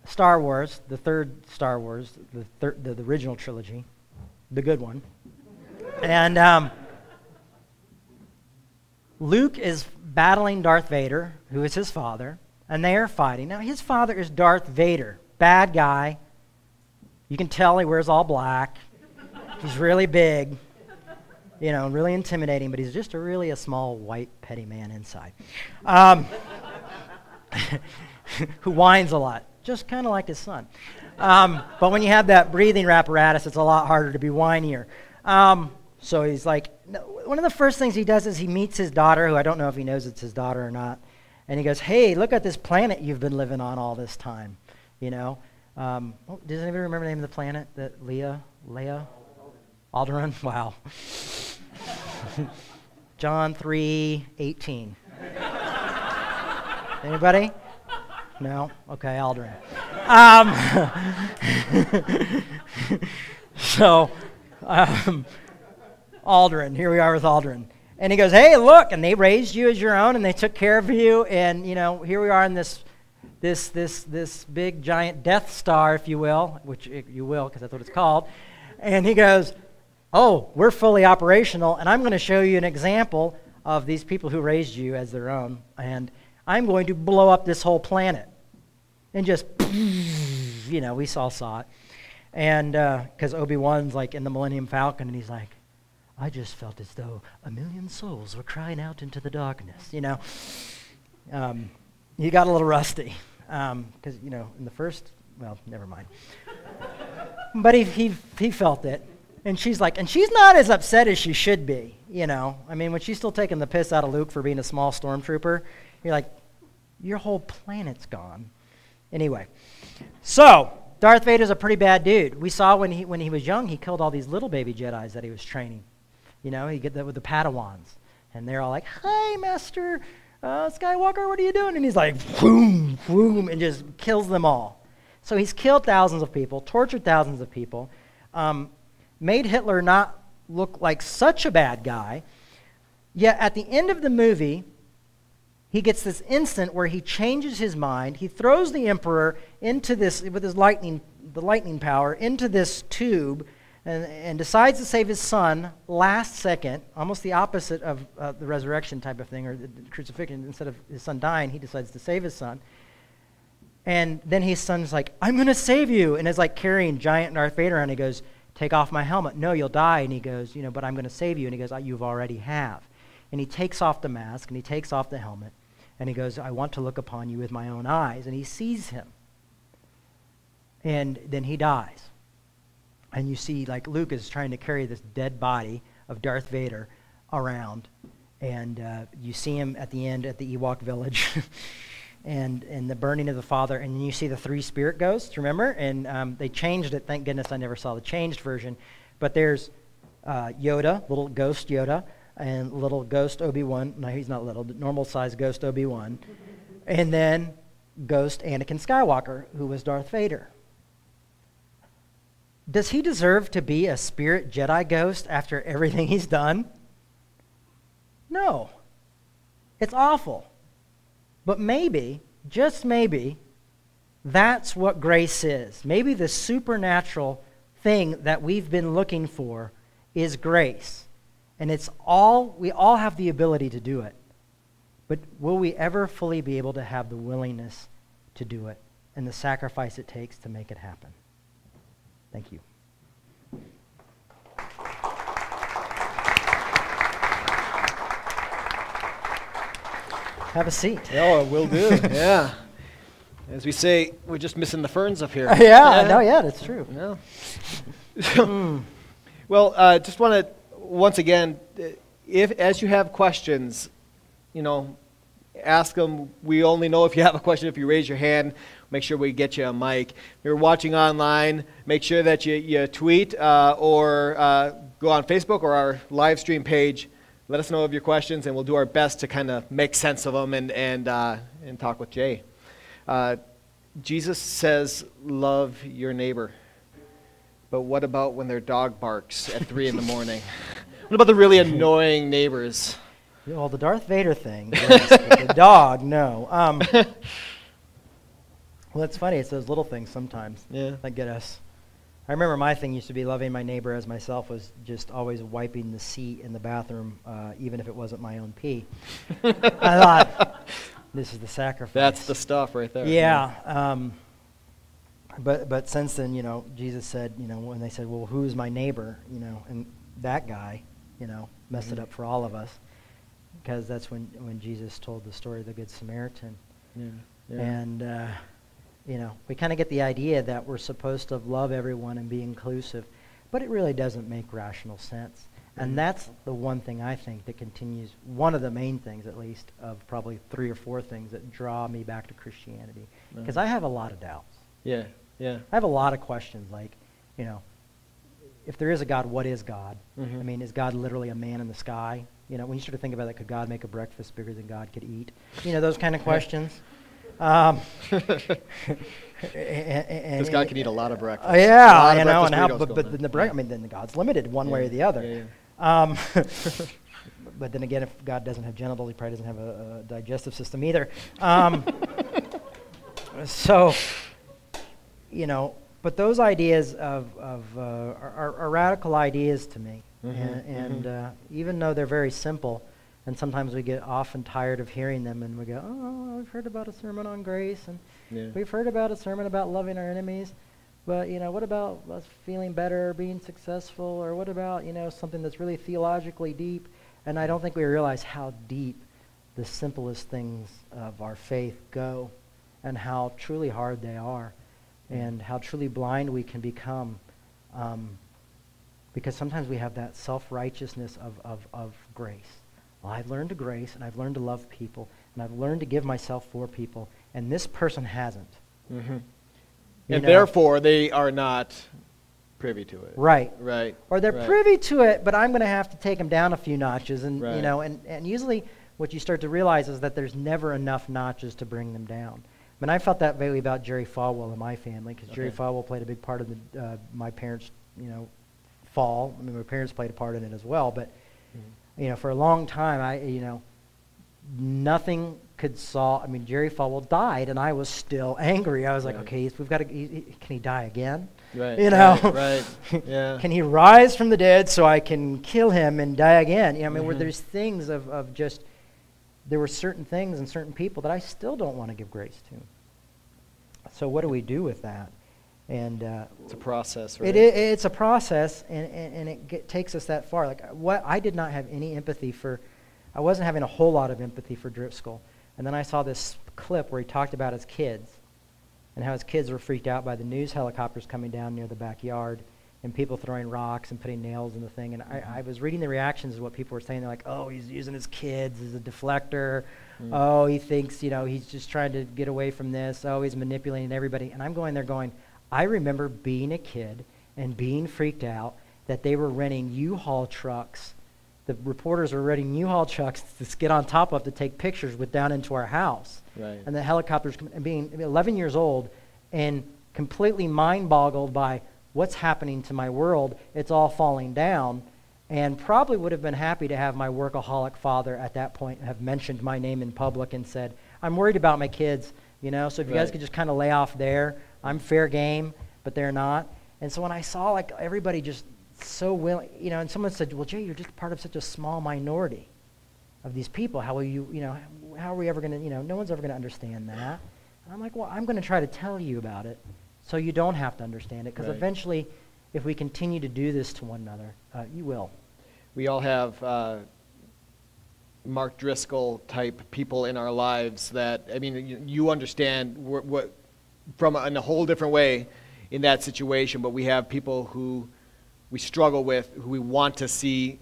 D: Star Wars, the third Star Wars, the original trilogy, the good one. And Luke is battling Darth Vader, who is his father, and they are fighting. Now, his father is Darth Vader, bad guy. You can tell he wears all black. He's really big, really intimidating, but he's just really a small, white, petty man inside. Who whines a lot, just kind of like his son. But when you have that breathing apparatus, it's a lot harder to be whinier. So he's like, one of the first things he does is he meets his daughter, who I don't know if he knows it's his daughter or not, and he goes, hey, look at this planet you've been living on all this time, does anybody remember the name of the planet that Leia? Alderaan? Wow. John 3:18. Anybody? No? Okay, Alderaan. Alderaan, here we are with Alderaan. And he goes, hey, look, and they raised you as your own, and they took care of you, and, here we are in this big, giant Death Star, if you will, which you will, because that's what it's called. And he goes, oh, we're fully operational, and I'm going to show you an example of these people who raised you as their own, and I'm going to blow up this whole planet. And just, we all saw it. And because Obi-Wan's like in the Millennium Falcon, and he's like, I just felt as though 1,000,000 souls were crying out into the darkness, He got a little rusty, because, in the first, well, never mind. But he felt it. And she's like, and she's not as upset as she should be, I mean, when she's still taking the piss out of Luke for being a small stormtrooper, you're like, your whole planet's gone. Anyway, so Darth Vader's a pretty bad dude. We saw when he was young, he killed all these little baby Jedis that he was training. He get that with the Padawans. And they're all like, hey, Master Skywalker, what are you doing? And he's like, boom, boom, and just kills them all. So he's killed thousands of people, tortured thousands of people, made Hitler not look like such a bad guy. Yet at the end of the movie, he gets this instant where he changes his mind. He throws the emperor into this, with his lightning power, into this tube and decides to save his son last second, almost the opposite of the resurrection type of thing, or the crucifixion. Instead of his son dying, he decides to save his son. And then his son's like, I'm going to save you. And is like carrying giant Darth Vader, and he goes, take off my helmet. No, you'll die. And he goes, but I'm going to save you. And he goes, you've already have. And he takes off the mask, and he takes off the helmet. And he goes, I want to look upon you with my own eyes. And he sees him. And then he dies. And you see, like, Luke is trying to carry this dead body of Darth Vader around. And you see him at the end at the Ewok village. and the burning of the Father. And then you see the 3 spirit ghosts, remember? And they changed it. Thank goodness I never saw the changed version. But there's Yoda, little ghost Yoda, and little ghost Obi-Wan. No, he's not little, normal-sized ghost Obi-Wan. And then ghost Anakin Skywalker, who was Darth Vader. Does he deserve to be a spirit Jedi ghost after everything he's done? No. It's awful. But maybe, just maybe, that's what grace is. Maybe the supernatural thing that we've been looking for is grace. And we all have the ability to do it. But will we ever fully be able to have the willingness to do it and the sacrifice it takes to make it happen? Thank you. Have a seat.
C: Oh, will do. Yeah. As we say, we're just missing the ferns up here.
D: Yeah, that's true.
C: Yeah. Well, just want to, once again, as you have questions, ask them. We only know if you have a question if you raise your hand. Make sure we get you a mic. If you're watching online, make sure that you tweet or go on Facebook or our live stream page. Let us know of your questions, and we'll do our best to kind of make sense of them and talk with Jay. Jesus says, love your neighbor. But what about when their dog barks at 3 in the morning? What about the really annoying neighbors?
D: Well, the Darth Vader thing, yes, but the dog, no. Well, it's funny. It's those little things sometimes that get us. I remember my thing used to be loving my neighbor as myself was just always wiping the seat in the bathroom, even if it wasn't my own pee. I thought, this is the sacrifice.
C: That's the stuff right there.
D: Yeah. But since then, Jesus said, when they said, well, who's my neighbor? And that guy, messed it up for all of us. Because that's when Jesus told the story of the Good Samaritan. Yeah. And, we kind of get the idea that we're supposed to love everyone and be inclusive. But it really doesn't make rational sense. And that's the one thing I think that continues, one of the main things at least, of probably 3 or 4 things that draw me back to Christianity. Because I have a lot of doubts.
C: Yeah.
D: I have a lot of questions like, if there is a God, what is God?
C: Mm-hmm.
D: I mean, is God literally a man in the sky? When you sort of think about that, could God make a breakfast bigger than God could eat? Those kind of questions.
C: Because God can eat a lot of breakfast.
D: And how? But then then God's limited one way or the other. Yeah. But then again, if God doesn't have genitals, he probably doesn't have a digestive system either. So, but those ideas are radical ideas to me. And even though they're very simple, and sometimes we get often tired of hearing them, and we go, oh, we've heard about a sermon on grace, and we've heard about a sermon about loving our enemies, but, what about us feeling better or being successful, or what about, something that's really theologically deep? And I don't think we realize how deep the simplest things of our faith go, and how truly hard they are, and how truly blind we can become, because sometimes we have that self-righteousness of grace. Well, I've learned to grace, and I've learned to love people, and I've learned to give myself for people, and this person hasn't.
C: Mm-hmm. And therefore, they are not privy to it.
D: Right. Or they're
C: right.
D: privy to it, but I'm going to have to take them down a few notches, and
C: right.
D: And usually what you start to realize is that there's never enough notches to bring them down. I mean, I felt that way about Jerry Falwell in my family, because Jerry Falwell played a big part of my parents' fall. I mean, my parents played a part in it as well, but for a long time, nothing could solve. I mean, Jerry Falwell died, and I was still angry. I was like, okay, we've got to. Can he die again?
C: Right.
D: You know,
C: Right. Yeah.
D: Can he rise from the dead so I can kill him and die again? You know, I mean, where there's things of just, there were certain things and certain people that I still don't want to give grace to. So what do we do with that? And
C: it's a process, right?
D: It's a process, and it takes us that far. Like, I did not have any empathy for, I wasn't having a whole lot of empathy for Driscoll. And then I saw this clip where he talked about his kids and how his kids were freaked out by the news helicopters coming down near the backyard and people throwing rocks and putting nails in the thing. And I was reading the reactions of what people were saying. They're like, oh, he's using his kids as a deflector. Oh, he thinks, he's just trying to get away from this. Oh, he's manipulating everybody. And I'm going there going, I remember being a kid and being freaked out that they were renting U-Haul trucks. The reporters were renting U-Haul trucks to get on top of to take pictures with down into our house.
C: Right.
D: And the helicopters, and being 11 years old and completely mind-boggled by what's happening to my world. It's all falling down. And probably would have been happy to have my workaholic father at that point have mentioned my name in public and said, I'm worried about my kids, so if you guys could just kind of lay off there, I'm fair game, but they're not. And so when I saw like everybody just so willing, and someone said, well, Jay, you're just part of such a small minority of these people. How will you, how are we ever going to, no one's ever going to understand that. And I'm like, well, I'm going to try to tell you about it so you don't have to understand it, because eventually, if we continue to do this to one another, you will.
C: We all have Mark Driscoll type people in our lives that, you understand what from in a whole different way in that situation, but we have people who we struggle with, who we want to see,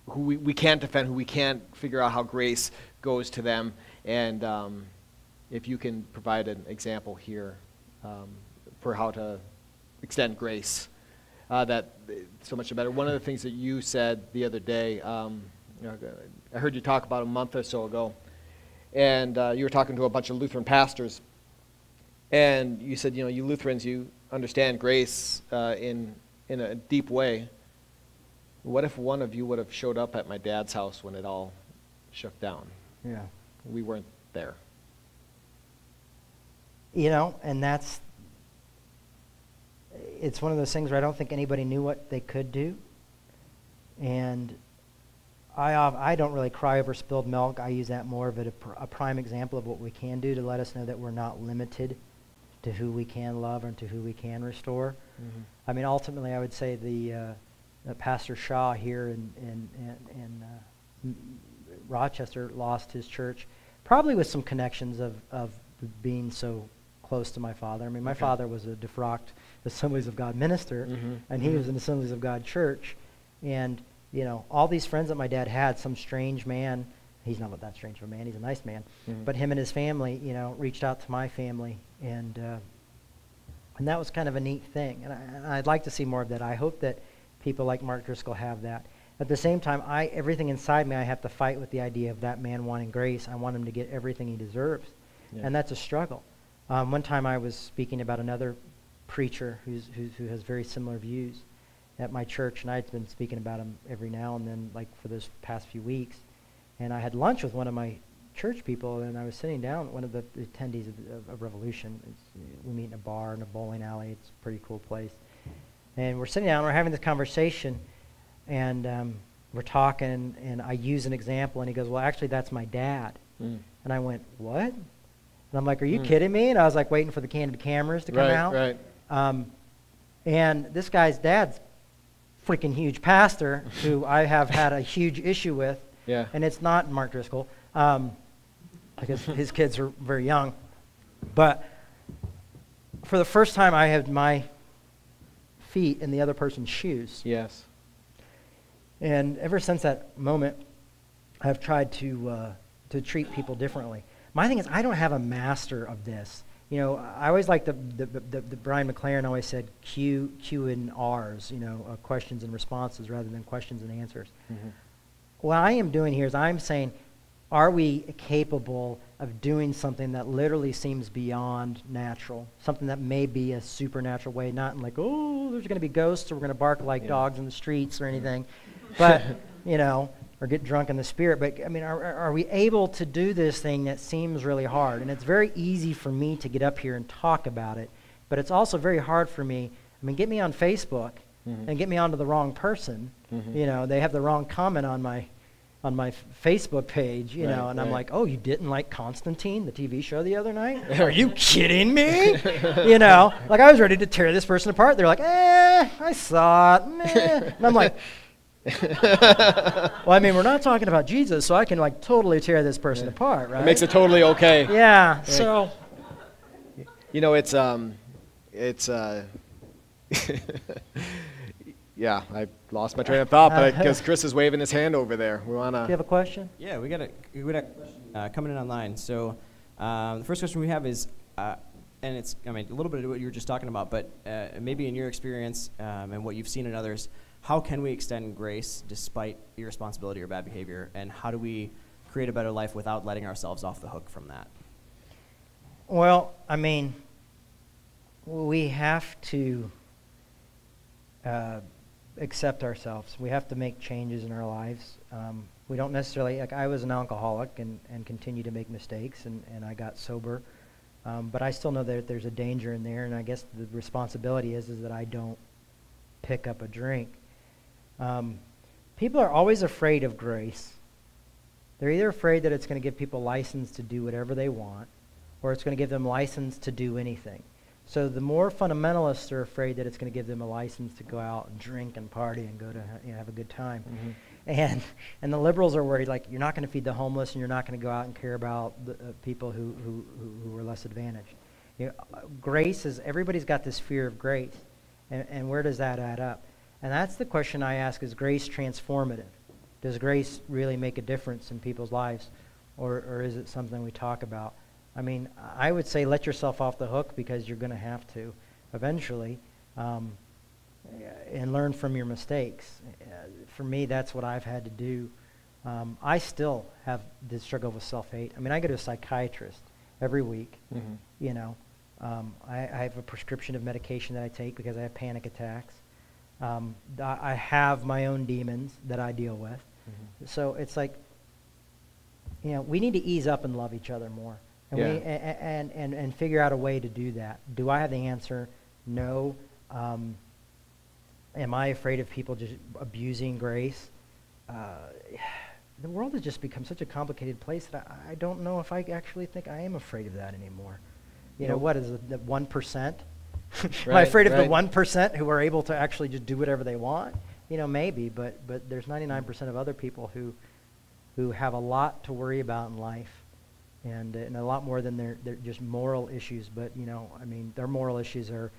C: who we can't defend, who we can't figure out how grace goes to them. And if you can provide an example here for how to extend grace, that so much better. One of the things that you said the other day, I heard you talk about a month or so ago, and you were talking to a bunch of Lutheran pastors, and you said, you Lutherans, you understand grace in a deep way. What if one of you would have showed up at my dad's house when it all shook down?
D: Yeah.
C: We weren't there.
D: And it's one of those things where I don't think anybody knew what they could do. And I don't really cry over spilled milk. I use that more of a prime example of what we can do to let us know that we're not limited to who we can love and to who we can restore. Mm-hmm. Ultimately, I would say the Pastor Shaw here in Rochester lost his church, probably with some connections of being so close to my father. My father was a defrocked Assemblies of God minister, and he was an Assemblies of God church. And, all these friends that my dad had, some strange man, he's not that strange of a man, he's a nice man, but him and his family, reached out to my family, and that was kind of a neat thing. And I'd like to see more of that. I hope that people like Mark Driscoll have that. At the same time, everything inside me, I have to fight with the idea of that man wanting grace. I want him to get everything he deserves. Yeah. And that's a struggle. One time I was speaking about another preacher who has very similar views at my church, and I'd been speaking about him every now and then, like for those past few weeks. And I had lunch with one of my church people, and I was sitting down, one of the attendees of Revolution. We meet in a bar in a bowling alley. It's a pretty cool place. And we're sitting down, we're having this conversation, and we're talking, and I use an example, and he goes, well, actually, that's my dad. And I went, what? And I'm like, are you kidding me? And I was like waiting for the candid cameras to come out.
C: Right.
D: And this guy's dad's freaking huge pastor who I have had a huge issue with.
C: Yeah.
D: And it's not Mark Driscoll, because his kids are very young. But for the first time, I had my feet in the other person's shoes.
C: Yes. And
D: ever since that moment, I've tried to treat people differently. My thing is, I don't have a master of this. I always like the Brian McLaren always said Q and R's, questions and responses rather than questions and answers. Mm-hmm. What I am doing here is I'm saying, are we capable of doing something that literally seems beyond natural, something that may be a supernatural way, not in like, oh, there's going to be ghosts or we're going to bark like dogs in the streets or anything, but, or get drunk in the spirit. But, are we able to do this thing that seems really hard? And it's very easy for me to get up here and talk about it But it's also very hard for me. I mean, get me on Facebook and get me onto the wrong person. You know, they have the wrong comment on my Facebook page, you know, and I'm like, oh, you didn't like Constantine, the TV show the other night? Are you kidding me? You know, like I was ready to tear this person apart. They're like, I saw it, meh. And I'm like, well, I mean, we're not talking about Jesus, so I can like totally tear this person apart, right?
C: It makes it totally okay.
D: Yeah, so.
C: You know, it's yeah, I lost my train of thought, but because Chris is waving his hand over there, we wanna.
D: Do you have a question?
A: Yeah, we got a question coming in online. So the first question we have is, and it's a little bit of what you were just talking about, but maybe in your experience and what you've seen in others, how can we extend grace despite irresponsibility or bad behavior, and how do we create a better life without letting ourselves off the hook from that?
D: Well, I mean, we have to accept ourselves. We have to make changes in our lives. We don't necessarily, like I was an alcoholic and continue to make mistakes, and I got sober. But I still know that there's a danger in there, and I guess the responsibility is that I don't pick up a drink. People are always afraid of grace. They're either afraid that it's going to give people license to do whatever they want, or it's going to give them license to do anything. So the more fundamentalists are afraid that it's going to give them a license to go out and drink and party and go to have a good time. And the liberals are worried, like, you're not going to feed the homeless and you're not going to go out and care about the people who are less advantaged. You know, grace is, everybody's got this fear of grace. And where does that add up? And that's the question I ask, is grace transformative? Does grace really make a difference in people's lives? Or is it something we talk about? I mean, I would say let yourself off the hook, because you're going to have to eventually, and learn from your mistakes. For me, that's what I've had to do. I still have this struggle with self-hate. I mean, I go to a psychiatrist every week. You know, I have a prescription of medication that I take because I have panic attacks. I have my own demons that I deal with. So it's like, you know, we need to ease up and love each other more. And and figure out a way to do that. Do I have the answer? No. Am I afraid of people just abusing grace? The world has just become such a complicated place that I don't know if I actually think I am afraid of that anymore. You know, what is it, the 1%? Am I afraid of the 1% who are able to actually just do whatever they want? You know, maybe, but there's 99% of other people who have a lot to worry about in life. And a lot more than their just moral issues. But, you know, I mean, their moral issues are,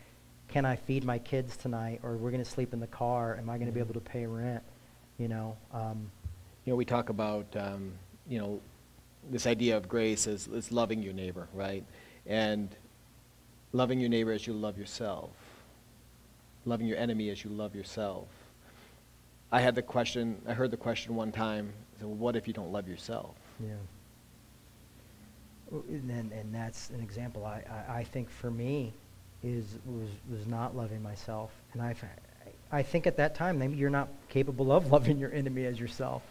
D: can I feed my kids tonight? Or we're going to sleep in the car. Am I going to be able to pay rent? You know.
C: You know, we talk about, you know, this idea of grace is loving your neighbor, right? And loving your neighbor as you love yourself. Loving your enemy as you love yourself. I heard the question one time, so what if you don't love yourself?
D: Yeah. And that's an example. I think for me was not loving myself, and I think at that time maybe you're not capable of loving your enemy as yourself,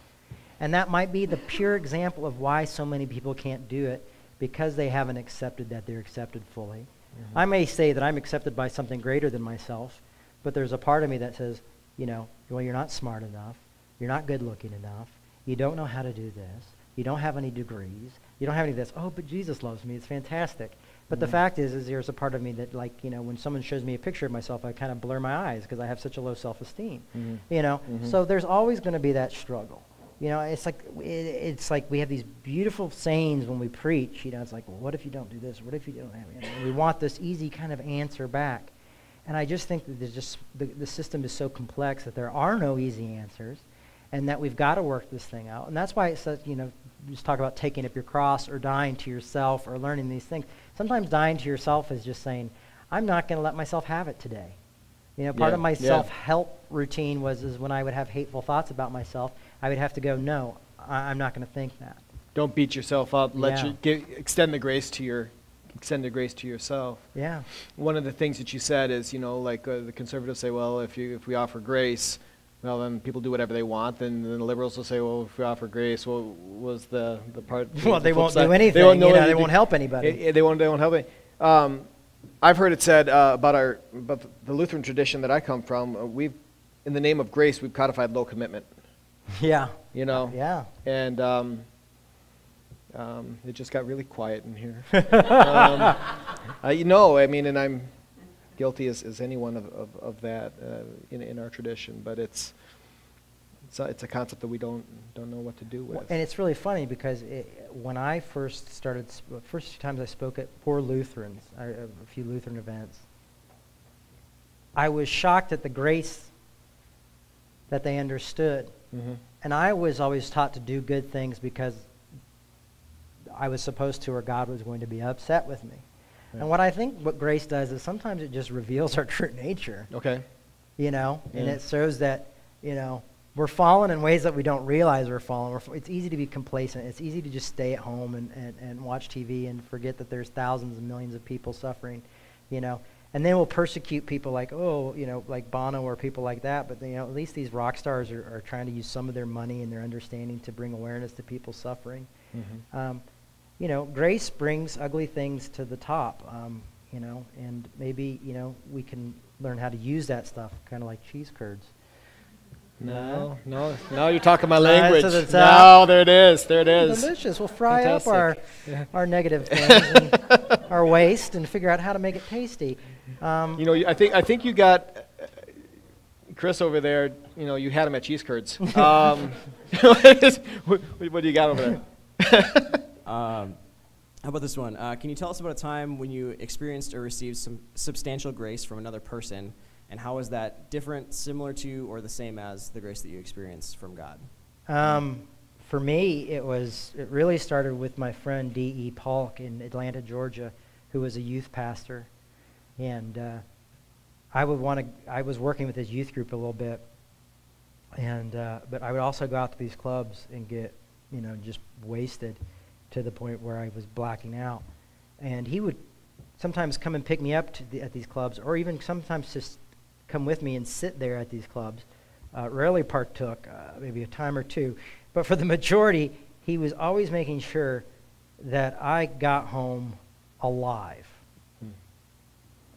D: and that might be the pure example of why so many people can't do it, because they haven't accepted that they're accepted fully. I may say that I'm accepted by something greater than myself, but there's a part of me that says, you know, well, you're not smart enough, you're not good looking enough, you don't know how to do this, you don't have any degrees, you don't have any of this. Oh, but Jesus loves me. It's fantastic. But the fact is there's a part of me that, like, you know, when someone shows me a picture of myself, I kind of blur my eyes because I have such a low self-esteem. You know, so there's always going to be that struggle. You know, it's like we have these beautiful sayings when we preach. You know, it's like, well, what if you don't do this? What if you don't have it? And we want this easy kind of answer back. And I just think that there's just the system is so complex that there are no easy answers, and that we've got to work this thing out. And that's why it says, you know, just talk about taking up your cross or dying to yourself or learning these things. Sometimes dying to yourself is just saying, I'm not going to let myself have it today. You know, part of my self-help routine is when I would have hateful thoughts about myself, I would have to go, no, I'm not going to think that.
C: Don't beat yourself up. Extend the grace to yourself.
D: Yeah.
C: One of the things that you said is, you know, like the conservatives say, well, if we offer grace, well, then people do whatever they want. Then the liberals will say, well, if we offer grace, what was the part?
D: Well, they won't do anything. They won't help anybody.
C: They won't help it. I've heard it said about the Lutheran tradition that I come from. In the name of grace, we've codified low commitment.
D: Yeah.
C: You know.
D: Yeah.
C: And it just got really quiet in here. I mean, and I'm guilty as anyone of that in our tradition, but it's a concept that we don't know what to do with.
D: And it's really funny because when I first started, first few times I spoke at poor Lutherans, a few Lutheran events, I was shocked at the grace that they understood. Mm-hmm. And I was always taught to do good things because I was supposed to, or God was going to be upset with me. Yeah. And what grace does is sometimes it just reveals our true nature.
C: Okay.
D: And it shows that, we're fallen in ways that we don't realize we're fallen. It's easy to be complacent. It's easy to just stay at home and watch TV and forget that there's thousands and millions of people suffering, And then we'll persecute people like Bono or people like that. But, at least these rock stars are trying to use some of their money and their understanding to bring awareness to people suffering. Mm-hmm. Grace brings ugly things to the top, and maybe, we can learn how to use that stuff, kind of like cheese curds.
C: No, you're talking my language.
D: No,
C: there it is.
D: Delicious. We'll fry up our negative things and our waste and figure out how to make it tasty.
C: I think you got Chris over there. You had him at cheese curds. What do you got over there?
A: How about this one? Can you tell us about a time when you experienced or received some substantial grace from another person? And how is that different, similar to, or the same as the grace that you experienced from God?
D: For me, it really started with my friend D.E. Polk in Atlanta, Georgia, who was a youth pastor. And I was working with his youth group a little bit. And but I would also go out to these clubs and get, just wasted to the point where I was blacking out. And he would sometimes come and pick me up at these clubs, or even sometimes just come with me and sit there at these clubs. Rarely partook, maybe a time or two. But for the majority, he was always making sure that I got home alive.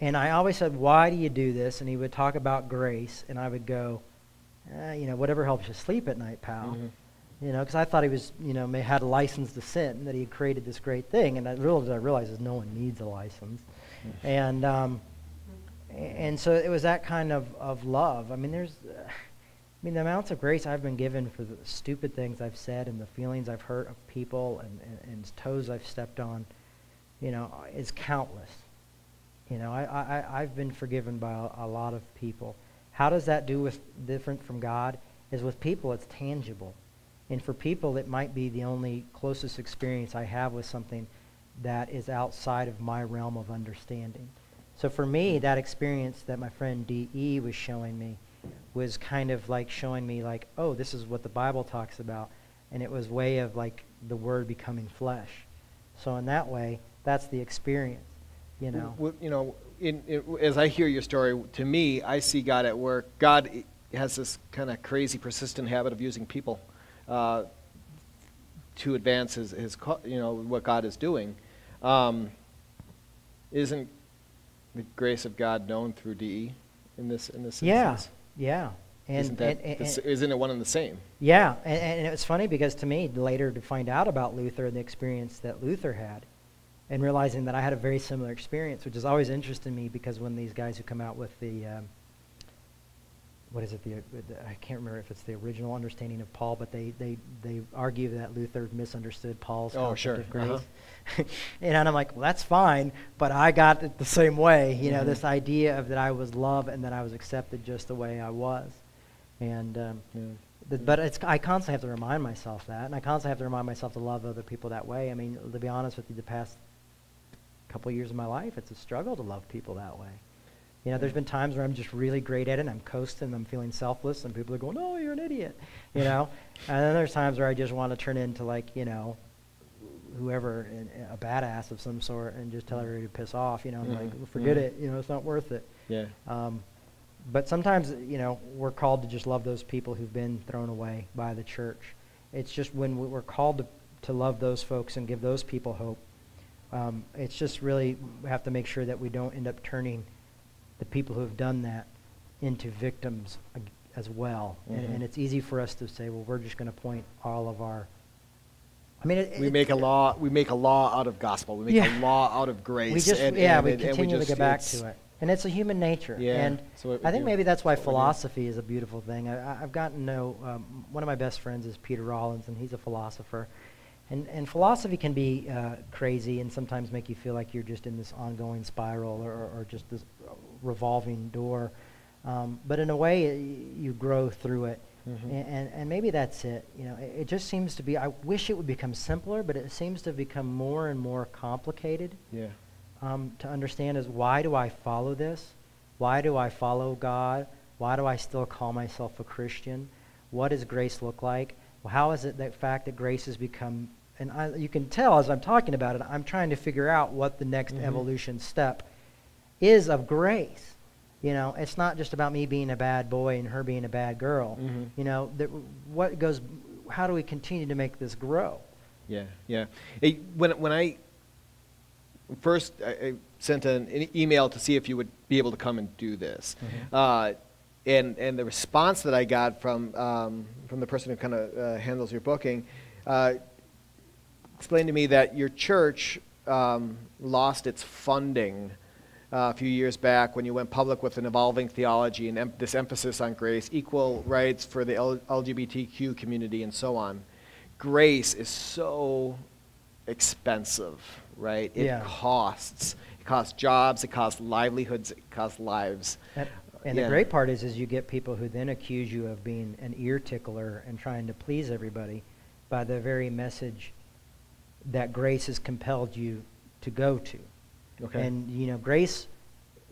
D: And I always said, why do you do this? And he would talk about grace, and I would go, whatever helps you sleep at night, pal. Mm-hmm. Because I thought he was, had a license to sin, that he had created this great thing. And I realized is no one needs a license. Mm-hmm. And so it was that kind of love. I mean, the amounts of grace I've been given for the stupid things I've said and the feelings I've hurt of people and toes I've stepped on, is countless. I've been forgiven by a lot of people. How does that do with different from God? Is with people it's tangible. And for people it might be the only closest experience I have with something that is outside of my realm of understanding. So for me, that experience that my friend D.E. was showing me was kind of like showing me like, oh, this is what the Bible talks about. And it was a way of like the Word becoming flesh. So in that way, that's the experience,
C: Well, as I hear your story, to me, I see God at work. God has this kind of crazy, persistent habit of using people to advance his what God is doing. Isn't the grace of God known through D.E. in this instance?
D: Yeah.
C: And isn't it one and the same?
D: Yeah, and it was funny because to me, later to find out about Luther and the experience that Luther had, and realizing that I had a very similar experience, which has always interested me because when these guys who come out with the, I can't remember if it's the original understanding of Paul, but they argue that Luther misunderstood Paul's concept of grace. Uh-huh. And I'm like, well, that's fine, but I got it the same way, mm-hmm. This idea of that I was loved and that I was accepted just the way I was. And but I constantly have to remind myself that, and I constantly have to remind myself to love other people that way. I mean, to be honest with you, the past couple of years of my life, it's a struggle to love people that way. There's been times where I'm just really great at it, and I'm coasting, I'm feeling selfless, and people are going, oh, you're an idiot, And then there's times where I just want to turn into whoever, a badass of some sort, and just tell everybody to piss off, mm-hmm. like, forget it, it's not worth it.
C: Yeah.
D: But sometimes, we're called to just love those people who've been thrown away by the church. It's just when we're called to love those folks and give those people hope, It's just really, we have to make sure that we don't end up turning the people who have done that into victims as well. And it's easy for us to say, well, we're just going to point all of our,
C: we make a law out of gospel. We make a law out of grace.
D: We continue to get back to it. And it's a human nature.
C: Yeah,
D: and I think maybe that's why philosophy is a beautiful thing. I've gotten to know, one of my best friends is Peter Rollins, and he's a philosopher. And philosophy can be crazy and sometimes make you feel like you're just in this ongoing spiral or just this revolving door. But in a way, you grow through it. And maybe that's it. It just seems to be, I wish it would become simpler, but it seems to become more and more complicated.
C: Yeah.
D: To understand is, why do I follow this? Why do I follow God? Why do I still call myself a Christian? What does grace look like? Well, how is it that fact that grace has become, and you can tell as I'm talking about it, I'm trying to figure out what the next evolution step is of grace. It's not just about me being a bad boy and her being a bad girl. How do we continue to make this grow?
C: Yeah. Hey, when I first I sent an email to see if you would be able to come and do this, and the response that I got from the person who kind of handles your booking explained to me that your church lost its funding a few years back when you went public with an evolving theology and this emphasis on grace, equal rights for the LGBTQ community, and so on. Grace is so expensive, right? It costs. It costs jobs, it costs livelihoods, it costs lives.
D: And the great part is you get people who then accuse you of being an ear tickler and trying to please everybody by the very message that grace has compelled you to go to. Okay. And, grace,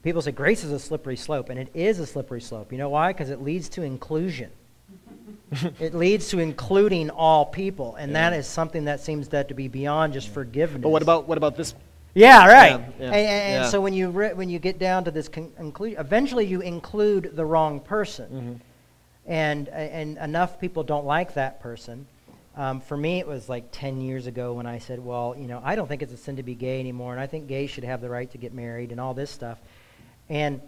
D: people say grace is a slippery slope, and it is a slippery slope. You know why? Because it leads to inclusion. It leads to including all people, and that is something that seems to be beyond just forgiveness.
C: But what about this?
D: Yeah, right. And so when you get down to this conclusion, eventually you include the wrong person, and enough people don't like that person. For me, it was like 10 years ago when I said, well, I don't think it's a sin to be gay anymore, and I think gays should have the right to get married and all this stuff. And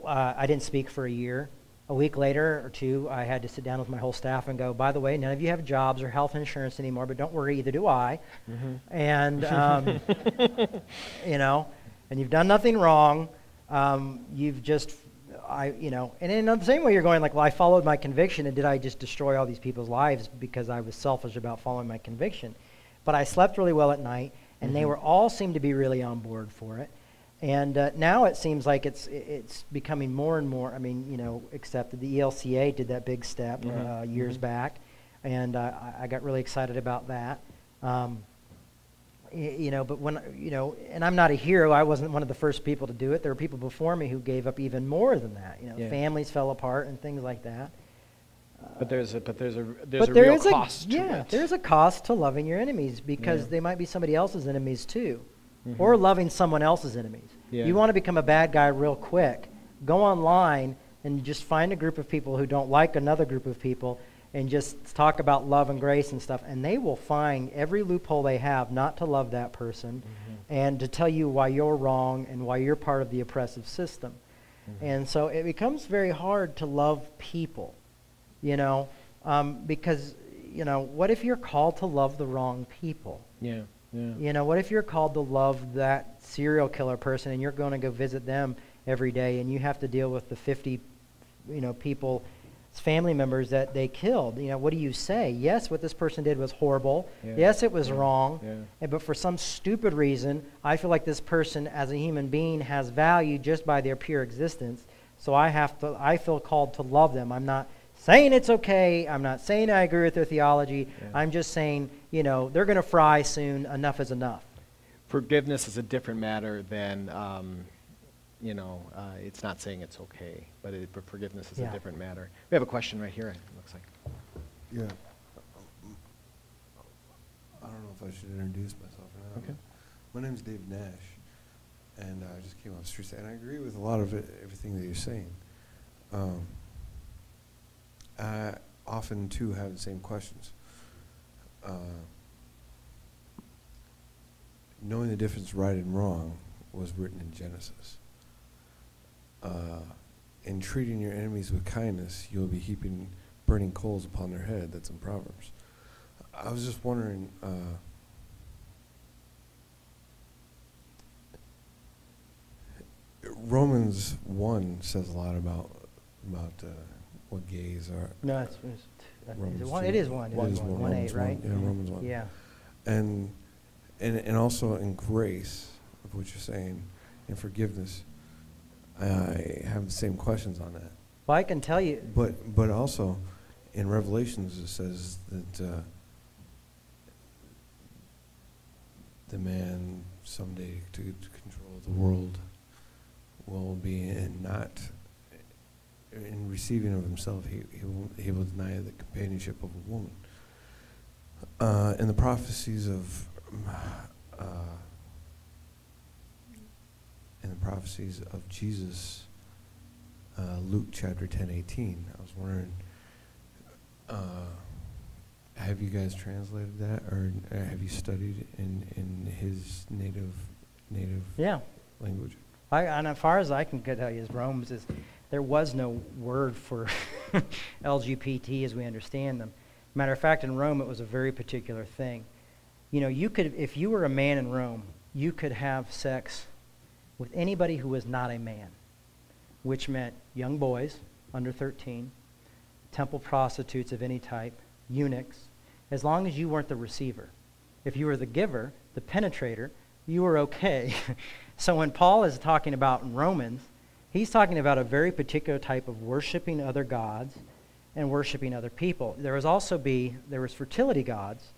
D: I didn't speak for a year. A week later or two, I had to sit down with my whole staff and go, by the way, none of you have jobs or health insurance anymore, but don't worry, either do I. And, and you've done nothing wrong. You've just... and in the same way you're going like, well, I followed my conviction, and did I just destroy all these people's lives because I was selfish about following my conviction? But I slept really well at night, and they all seemed to be really on board for it. And now it seems like it's becoming more and more, accepted. The ELCA did that big step years back, and I got really excited about that. But when, and I'm not a hero. I wasn't one of the first people to do it. There were people before me who gave up even more than that. Families fell apart and things like that.
C: But there's a real cost to it.
D: There's a cost to loving your enemies, because they might be somebody else's enemies too, or loving someone else's enemies. You want to become a bad guy real quick, go online and just find a group of people who don't like another group of people, and just talk about love and grace and stuff, and they will find every loophole they have not to love that person and to tell you why you're wrong and why you're part of the oppressive system. And so it becomes very hard to love people, because, what if you're called to love the wrong people? What if you're called to love that serial killer person, and you're going to go visit them every day, and you have to deal with the 50, people, family members that they killed? What do you say? Yes, what this person did was horrible. Yes, it was wrong. But for some stupid reason, I feel like this person as a human being has value just by their pure existence. So I feel called to love them. I'm not saying it's okay. I'm not saying I agree with their theology. I'm just saying, they're going to fry soon. Enough is enough.
C: Forgiveness is a different matter than, it's not saying it's okay, but forgiveness is a different matter. We have a question right here, it looks like.
E: Yeah. I don't know if I should introduce myself or not.
C: Okay.
E: My name's Dave Nash, and I just came off the street, and I agree with a lot of everything that you're saying. I often, too, have the same questions. knowing the difference right and wrong was written in Genesis. In treating your enemies with kindness, you'll be heaping burning coals upon their head. That's in Proverbs. I was just wondering, Romans 1 says a lot about what gays are.
D: No, it is one. It is 1:8, right?
E: Yeah, Romans 1.
D: Yeah.
E: And also in grace of what you're saying, in forgiveness, I have the same questions on that.
D: Well, I can tell you.
E: But also in Revelations it says that the man someday to control the world will be in receiving of himself. He will deny the companionship of a woman. In the prophecies of Jesus, Luke chapter 10:18. I was wondering, have you guys translated that, or have you studied in his native language?
D: And as far as I can tell you, Romans is there was no word for LGBT as we understand them. Matter of fact, in Rome, it was a very particular thing. You know, you could, if you were a man in Rome, you could have sex with anybody who was not a man, which meant young boys under 13, temple prostitutes of any type, eunuchs, as long as you weren't the receiver. If you were the giver, the penetrator, you were okay. So when Paul is talking about in Romans, he's talking about a very particular type of worshiping other gods and worshiping other people. There was fertility gods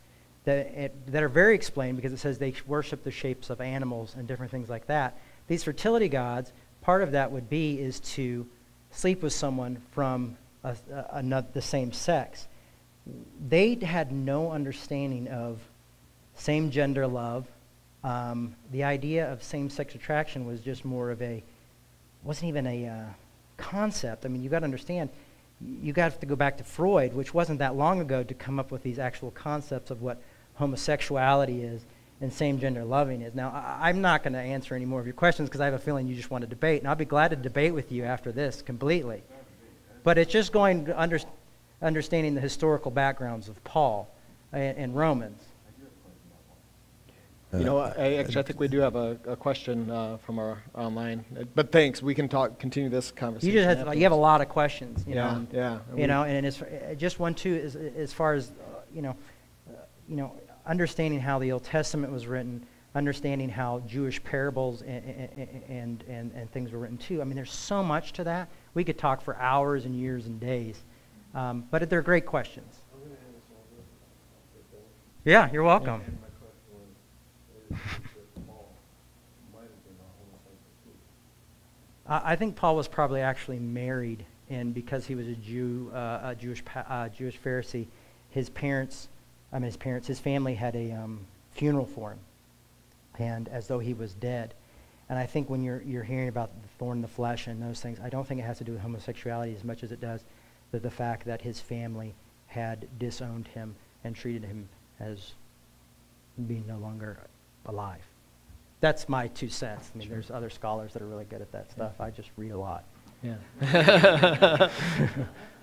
D: that are very explained because it says they worship the shapes of animals and different things like that. These fertility gods, part of that would be is to sleep with someone from the same sex. They had no understanding of same-gender love. The idea of same-sex attraction was just more of wasn't even a concept. I mean, you got to understand, you got to go back to Freud, which wasn't that long ago, to come up with these actual concepts of what homosexuality is and same-gender loving is. Now, I'm not going to answer any more of your questions because I have a feeling you just want to debate, and I'll be glad to debate with you after this completely. But it's just going to understanding the historical backgrounds of Paul and Romans.
C: You know, I think we do have a question from our online, but thanks. We can continue this conversation.
D: You have a lot of questions. You know, and it's just one too is as far as understanding how the Old Testament was written, understanding how Jewish parables and things were written too. I mean, there's so much to that. We could talk for hours and years and days, but they're great questions. Yeah, you're welcome. I think Paul was probably actually married, and because he was a Jew, Jewish Pharisee, his family had a funeral for him, and as though he was dead. And I think when you're hearing about the thorn in the flesh and those things, I don't think it has to do with homosexuality as much as it does with the fact that his family had disowned him and treated him as being no longer alive. That's my 2 cents. I mean, there's other scholars that are really good at that stuff. I just read a lot.
C: Yeah.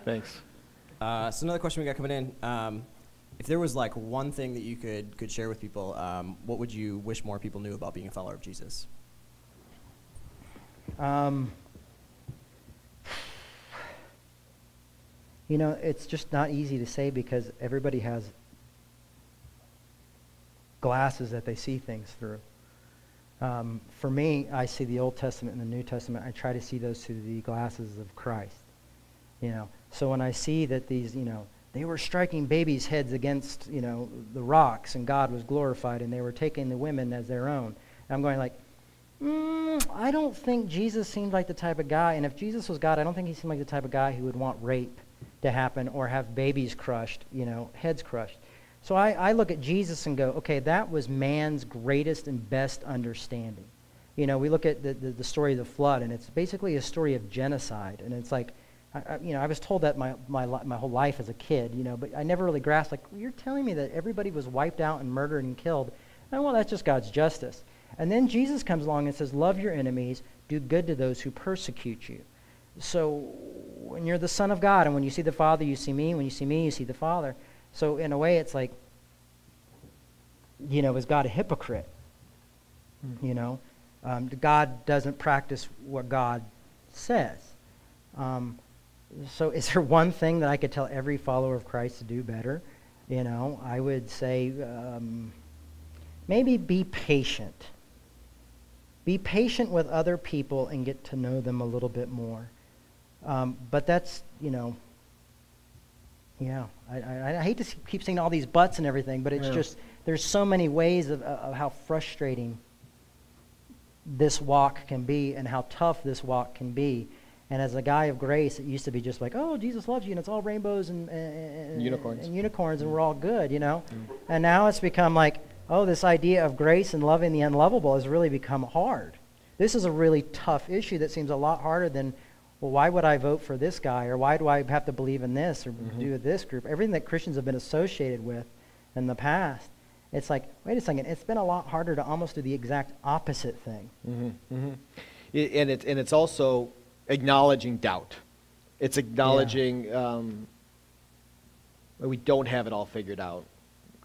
C: Thanks.
A: So another question we got coming in. If there was like one thing that you could share with people, what would you wish more people knew about being a follower of Jesus?
D: You know, it's just not easy to say because everybody has glasses that they see things through. For me, I see the Old Testament and the New Testament. I try to see those through the glasses of Christ. You know, so when I see that these, they were striking babies' heads against, the rocks, and God was glorified, and they were taking the women as their own. And I'm going like, I don't think Jesus seemed like the type of guy, and if Jesus was God, I don't think he seemed like the type of guy who would want rape to happen or have babies crushed, heads crushed. So I look at Jesus and go, okay, that was man's greatest and best understanding. We look at the story of the flood, and it's basically a story of genocide. And it's like, I was told that my whole life as a kid, but I never really grasped, like, you're telling me that everybody was wiped out and murdered and killed And well, that's just God's justice. And then Jesus comes along and says, love your enemies, do good to those who persecute you. So when you're the Son of God, and when you see the Father, you see me. When you see me, you see the Father. So in a way, it's like, is God a hypocrite? God doesn't practice what God says. So is there one thing that I could tell every follower of Christ to do better? I would say maybe be patient. Be patient with other people and get to know them a little bit more. But that's, I hate to keep saying all these buts and everything, but it's just, there's so many ways of how frustrating this walk can be and how tough this walk can be. And as a guy of grace, it used to be just like, oh, Jesus loves you, and it's all rainbows and unicorns, and we're all good, And now it's become like, oh, this idea of grace and loving the unlovable has really become hard. This is a really tough issue that seems a lot harder than, well, why would I vote for this guy, or why do I have to believe in this or do with this group? Everything that Christians have been associated with in the past, it's like, wait a second, it's been a lot harder to almost do the exact opposite thing.
C: And it's also acknowledging doubt. It's acknowledging we don't have it all figured out.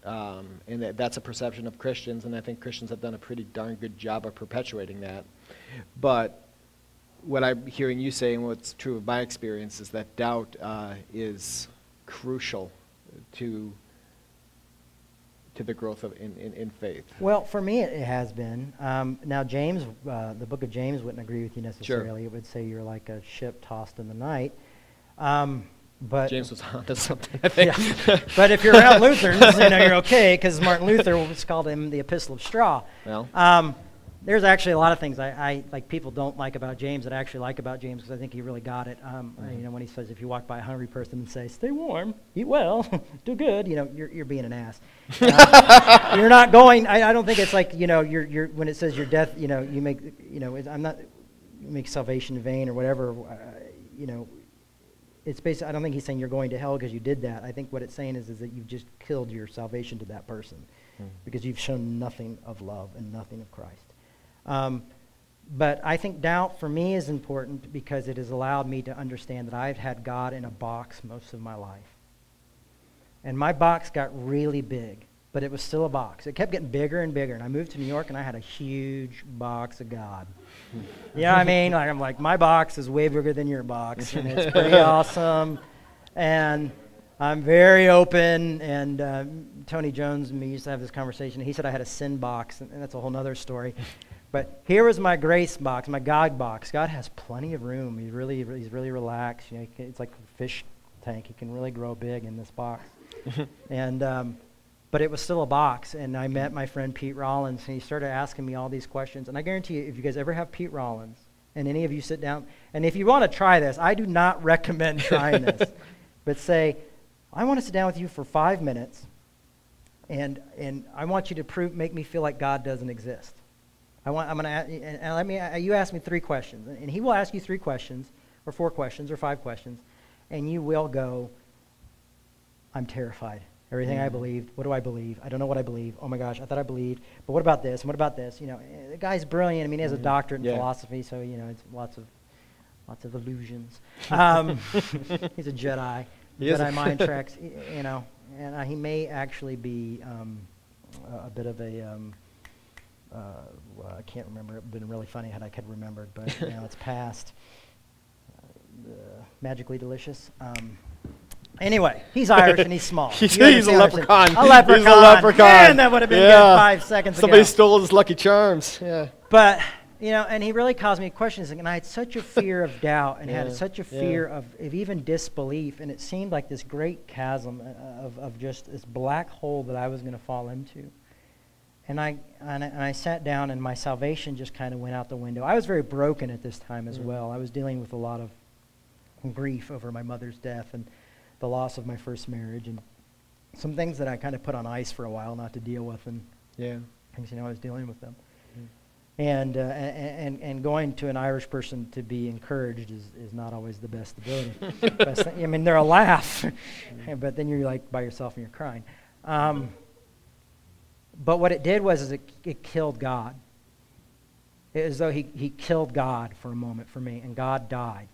C: And that's a perception of Christians, and I think Christians have done a pretty darn good job of perpetuating that. But what I'm hearing you say, and what's true of my experience, is that doubt is crucial to the growth of in faith.
D: Well, for me, it has been. Now, James, the book of James wouldn't agree with you necessarily.
C: Sure.
D: It would say you're like a ship tossed in the night. But
C: James was onto something, I think.
D: Yeah. But if you're around Lutherans, you're okay, because Martin Luther called him the Epistle of Straw.
C: Well,
D: there's actually a lot of things I like people don't like about James that I actually like about James, because I think he really got it. When he says, if you walk by a hungry person and say, stay warm, eat well, do good, you're being an ass. You're not going. I don't think it's like you're when it says your death, you make you make salvation in vain or whatever. It's basically, I don't think he's saying you're going to hell because you did that. I think what it's saying is that you've just killed your salvation to that person because you've shown nothing of love and nothing of Christ. But I think doubt for me is important because it has allowed me to understand that I've had God in a box most of my life. And my box got really big, but it was still a box. It kept getting bigger and bigger. And I moved to New York and I had a huge box of God. You know what I mean? I'm like, my box is way bigger than your box, and it's pretty awesome. And I'm very open. And Tony Jones and me used to have this conversation. He said I had a sin box, and that's a whole other story. But here was my grace box, my God box. God has plenty of room. He's really relaxed. It's like a fish tank. He can really grow big in this box. And but it was still a box, and I met my friend Pete Rollins, and he started asking me all these questions. And I guarantee you, if you guys ever have Pete Rollins, and any of you sit down, and if you want to try this, I do not recommend trying this, but say, I want to sit down with you for 5 minutes, and I want you to make me feel like God doesn't exist. You ask me 3 questions, and he will ask you 3 questions, or 4 questions, or 5 questions, and you will go, I'm terrified. Everything I believed, what do I believe? I don't know what I believe. Oh my gosh, I thought I believed. But what about this? And what about this? The guy's brilliant. I mean, he has a doctorate in philosophy, so it's lots of illusions. He's a Jedi. Jedi mind tricks. And he may actually be a bit of a. I can't remember. It would have been really funny had I could remembered, but it's past. Magically delicious. Anyway, he's Irish and he's small.
C: He's a leprechaun.
D: A leprechaun.
C: He's a leprechaun.
D: Man, that would have been good 5 seconds ago.
C: Somebody stole his Lucky Charms. Yeah.
D: But, and he really caused me questions. And I had such a fear of doubt and had such a fear of even disbelief. And it seemed like this great chasm of just this black hole that I was going to fall into. And I sat down, and my salvation just kind of went out the window. I was very broken at this time as well. I was dealing with a lot of grief over my mother's death and the loss of my first marriage, and some things that I kind of put on ice for a while not to deal with, and things I was dealing with them. And going to an Irish person to be encouraged is not always the best ability. I mean, they're a laugh, but then you're like by yourself and you're crying. But what it did was it killed God. It was as though he killed God for a moment for me, and God died.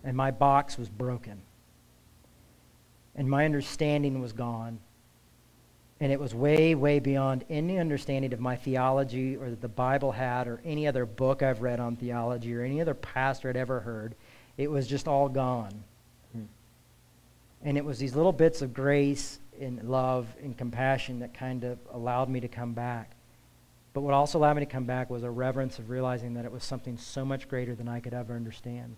D: And my box was broken. And my understanding was gone. And it was way, way beyond any understanding of my theology or that the Bible had or any other book I've read on theology or any other pastor I'd ever heard. It was just all gone. And it was these little bits of grace and love and compassion that kind of allowed me to come back. But what also allowed me to come back was a reverence of realizing that it was something so much greater than I could ever understand.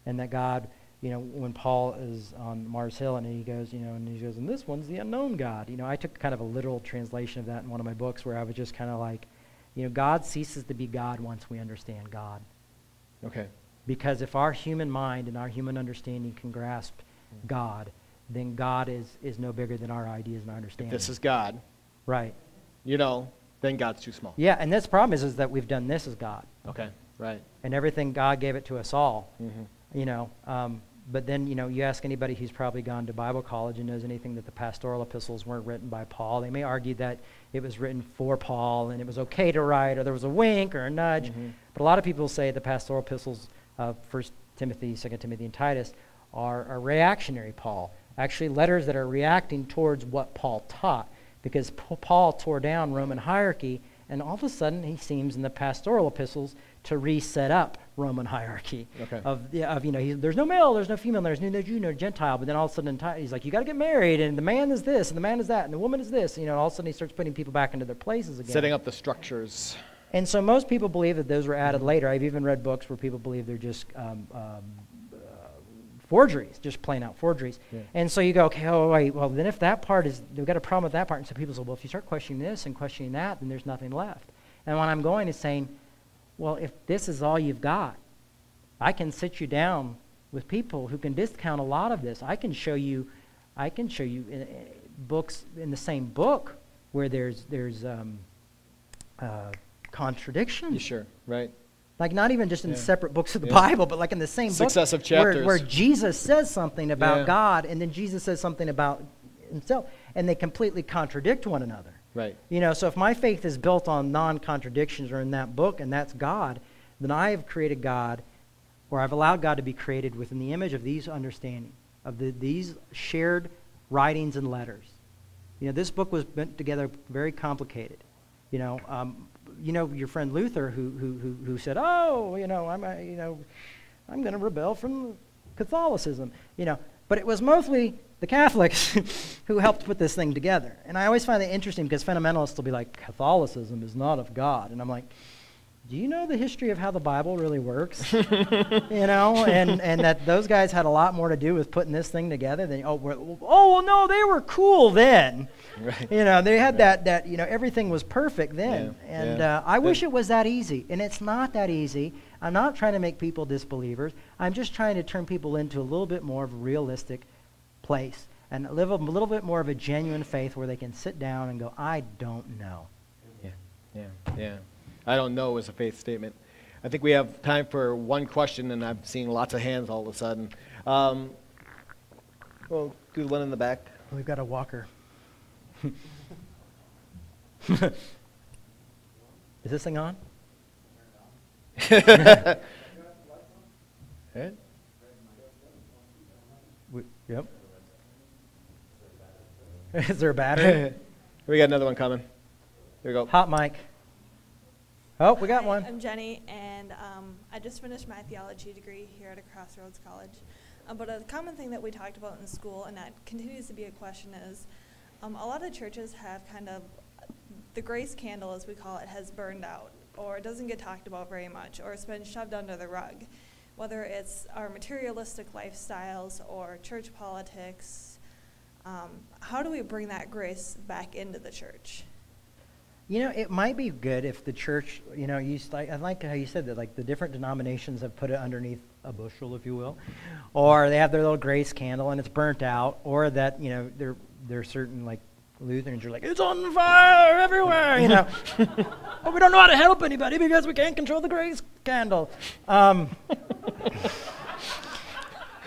D: And that God, when Paul is on Mars Hill and he goes, and this one's the unknown God. I took kind of a literal translation of that in one of my books where I was just kind of like, God ceases to be God once we understand God.
C: Okay.
D: Because if our human mind and our human understanding can grasp God, then God is no bigger than our ideas and our understanding.
C: If this is God.
D: Right.
C: Then God's too small.
D: Yeah, and this problem is that we've done this as God.
C: Okay, right.
D: And everything, God gave it to us all. But then, you ask anybody who's probably gone to Bible college and knows anything that the pastoral epistles weren't written by Paul. They may argue that it was written for Paul and it was okay to write, or there was a wink or a nudge. But a lot of people say the pastoral epistles of 1 Timothy, 2 Timothy, and Titus are reactionary Paul. Actually, letters that are reacting towards what Paul taught. Because Paul tore down Roman hierarchy, and all of a sudden he seems in the pastoral epistles to reset up Roman hierarchy.
C: Okay.
D: There's no male, there's no female, there's no Jew, no Gentile, but then all of a sudden he's like, you got to get married, and the man is this, and the man is that, and the woman is this. And all of a sudden he starts putting people back into their places again.
C: Setting up the structures.
D: And so most people believe that those were added later. I've even read books where people believe they're just forgeries, just plain out forgeries. Yeah. And so you go, okay, well, then if that part we've got a problem with that part. And so people say, well, if you start questioning this and questioning that, then there's nothing left. And what I'm going is saying, well, if this is all you've got, I can sit you down with people who can discount a lot of this. I can show you books in the same book where there's contradiction.
C: Sure, right.
D: Like not even just in separate books of the Bible, but like in the same
C: successive
D: book
C: chapters
D: where Jesus says something about God and then Jesus says something about himself, and they completely contradict one another.
C: Right.
D: So if my faith is built on non-contradictions or in that book and that's God, then I have created God, or I've allowed God to be created within the image of these understanding, of these shared writings and letters. This book was put together very complicated. Your friend Luther who said, I'm going to rebel from Catholicism, but it was mostly the Catholics who helped put this thing together. And I always find that interesting because fundamentalists will be like, Catholicism is not of God. And I'm like, do you know the history of how the Bible really works? And that those guys had a lot more to do with putting this thing together than, no, they were cool then. Right. They had that everything was perfect then. Yeah. And I wish it was that easy. And it's not that easy. I'm not trying to make people disbelievers. I'm just trying to turn people into a little bit more of a realistic place and live a little bit more of a genuine faith where they can sit down and go, I don't know.
C: Yeah. I don't know is a faith statement. I think we have time for one question, and I'm seeing lots of hands all of a sudden. Well, do one in the back.
D: We've got a walker. Is this thing on? Yep. Is there a battery?
C: We got another one coming. Here we go.
D: Hot mic. Oh, we got one.
F: I'm Jenny, and I just finished my theology degree here at Crossroads College. But a common thing that we talked about in school, and that continues to be a question, is a lot of churches have kind of, the grace candle, as we call it, has burned out, or it doesn't get talked about very much, or it's been shoved under the rug. Whether it's our materialistic lifestyles or church politics, how do we bring that grace back into the church?
D: It might be good if the church, I like how you said that, like the different denominations have put it underneath a bushel, if you will, or they have their little grace candle and it's burnt out, or that, there are certain, like, Lutherans are like, it's on fire everywhere, but we don't know how to help anybody because we can't control the grace candle.
C: There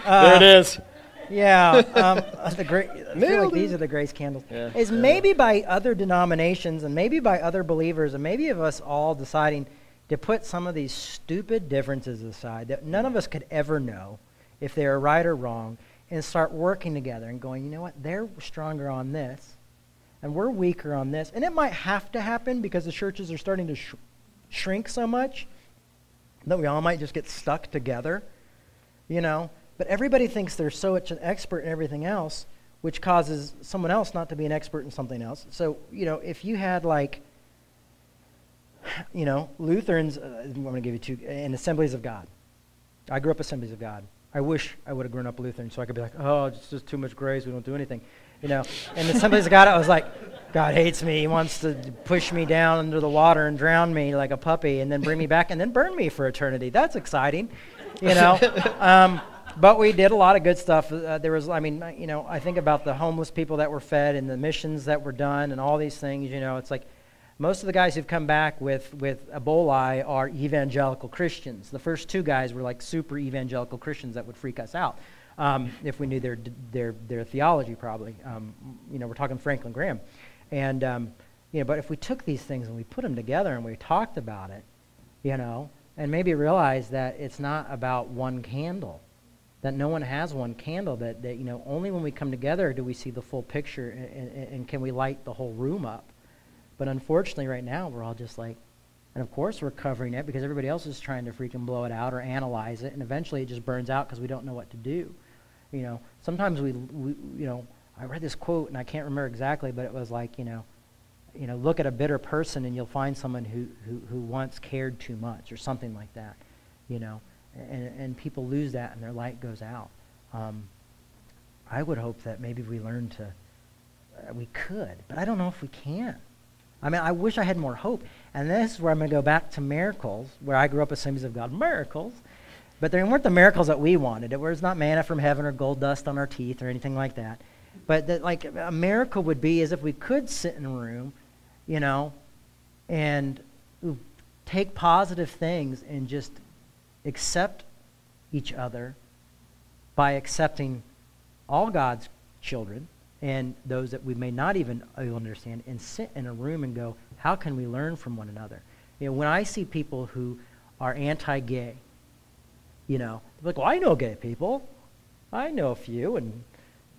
C: it is.
D: Yeah, I feel like these are the grace candles.
C: Yeah.
D: Is maybe by other denominations and maybe by other believers and maybe of us all deciding to put some of these stupid differences aside that none of us could ever know if they are right or wrong, and start working together and going, you know what, they're stronger on this and we're weaker on this. And it might have to happen because the churches are starting to shrink so much that we all might just get stuck together, you know. But everybody thinks they're so much an expert in everything else, which causes someone else not to be an expert in something else. So, you know, if you had like, you know, Lutherans, I'm going to give you two, in Assemblies of God. I grew up Assemblies of God. I wish I would have grown up Lutheran so I could be like, oh, it's just too much grace, we don't do anything. You know, and the Assemblies of God, I was like, God hates me. He wants to push me down under the water and drown me like a puppy and then bring me back and then burn me for eternity. That's exciting, you know. But we did a lot of good stuff. There was, I mean, you know, I think about the homeless people that were fed and the missions that were done and all these things, you know. It's like most of the guys who've come back with Ebola are evangelical Christians. The first two guys were like super evangelical Christians that would freak us out if we knew their theology probably. You know, we're talking Franklin Graham. And, you know, but if we took these things and we put them together and we talked about it, you know, and maybe realized that it's not about one candle, that no one has one candle, that you know, only when we come together do we see the full picture and can we light the whole room up. But unfortunately right now we're all just like, and of course we're covering it because everybody else is trying to freaking blow it out or analyze it, and eventually it just burns out because we don't know what to do. You know, sometimes we you know, I read this quote and I can't remember exactly, but it was like, you know, look at a bitter person and you'll find someone who once cared too much or something like that, you know. And people lose that and their light goes out. I would hope that maybe we learn to, we could, but I don't know if we can. I mean, I wish I had more hope. And this is where I'm going to go back to miracles, where I grew up Assemblies of God. Miracles. But they weren't the miracles that we wanted. It was not manna from heaven or gold dust on our teeth or anything like that. But that, like, a miracle would be as if we could sit in a room, you know, and take positive things and just accept each other by accepting all God's children and those that we may not even understand, and sit in a room and go, how can we learn from one another? You know, when I see people who are anti-gay, you know, they're like, well, I know gay people. I know a few, and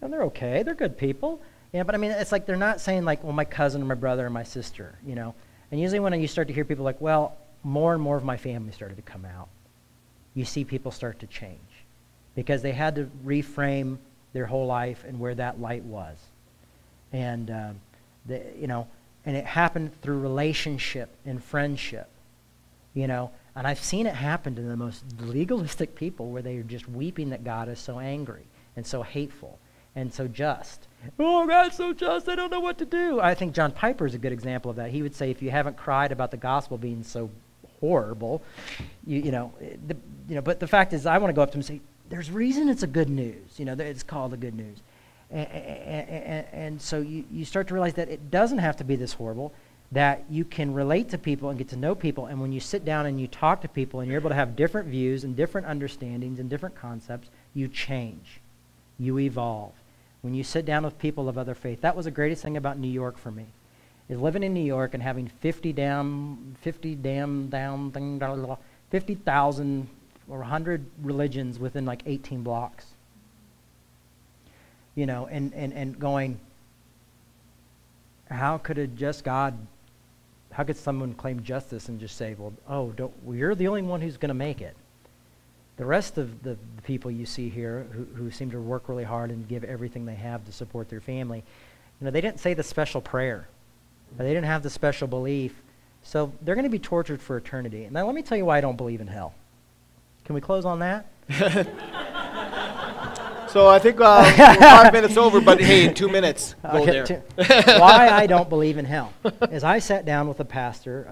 D: they're okay. They're good people. Yeah, but I mean, it's like they're not saying like, well, my cousin or my brother or my sister, you know. And usually when you start to hear people like, well, more and more of my family started to come out, you see people start to change because they had to reframe their whole life and where that light was. And, you know, and it happened through relationship and friendship, you know. And I've seen it happen to the most legalistic people where they are just weeping that God is so angry and so hateful and so just. Oh, God's so just, I don't know what to do. I think John Piper is a good example of that. He would say, if you haven't cried about the gospel being so horrible, you know, but the fact is, I want to go up to him and say, there's reason it's a good news. You know, it's called the good news. And so you start to realize that it doesn't have to be this horrible, that you can relate to people and get to know people, and when you sit down and you talk to people and you're able to have different views and different understandings and different concepts, you change. You evolve. When you sit down with people of other faith, that was the greatest thing about New York for me, is living in New York and having 50,000 or 100 religions within like 18 blocks. You know, and going, how could a just God, how could someone claim justice and just say, well, you're the only one who's going to make it. The rest of the people you see here who seem to work really hard and give everything they have to support their family, you know, they didn't say the special prayer. They didn't have the special belief. So they're going to be tortured for eternity. Now let me tell you why I don't believe in hell. Can we close on that?
C: So I think we're 5 minutes over, but hey, in 2 minutes, go there.
D: Why I don't believe in hell is I sat down with a pastor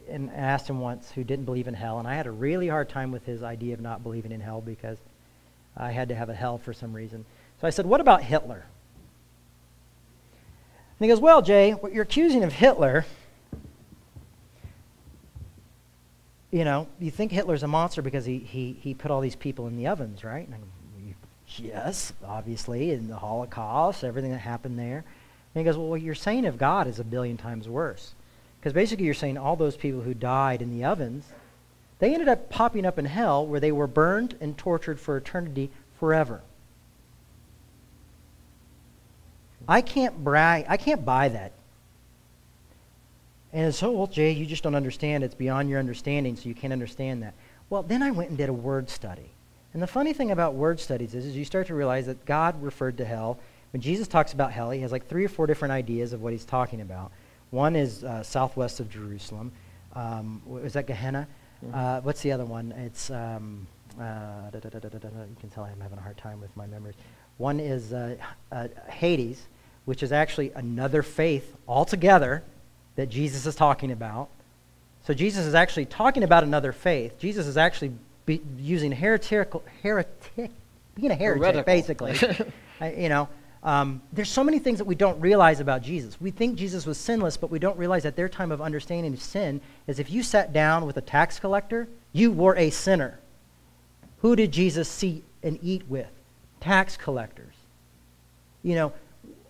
D: and asked him once who didn't believe in hell, and I had a really hard time with his idea of not believing in hell because I had to have a hell for some reason. So I said, what about Hitler? And he goes, well, Jay, what you're accusing of Hitler, you know, you think Hitler's a monster because he put all these people in the ovens, right? And I go, Yes, obviously, in the Holocaust, everything that happened there. And he goes, well, what you're saying of God is 1,000,000,000 times worse. Because basically you're saying all those people who died in the ovens, they ended up popping up in hell where they were burned and tortured for eternity forever. I can't buy that. And so, well, Jay, you just don't understand. It's beyond your understanding, so you can't understand that. Well, then I went and did a word study. And the funny thing about word studies is you start to realize that God referred to hell. When Jesus talks about hell, he has like 3 or 4 different ideas of what he's talking about. One is southwest of Jerusalem. Is that Gehenna? Mm-hmm. What's the other one? It's, you can tell I'm having a hard time with my memories. One is Hades, which is actually another faith altogether that Jesus is talking about. So Jesus is actually talking about another faith. Jesus is actually using being a heretic, basically. There's so many things that we don't realize about Jesus. We think Jesus was sinless, but we don't realize that their time of understanding of sin is if you sat down with a tax collector, you were a sinner. Who did Jesus sit and eat with? Tax collectors.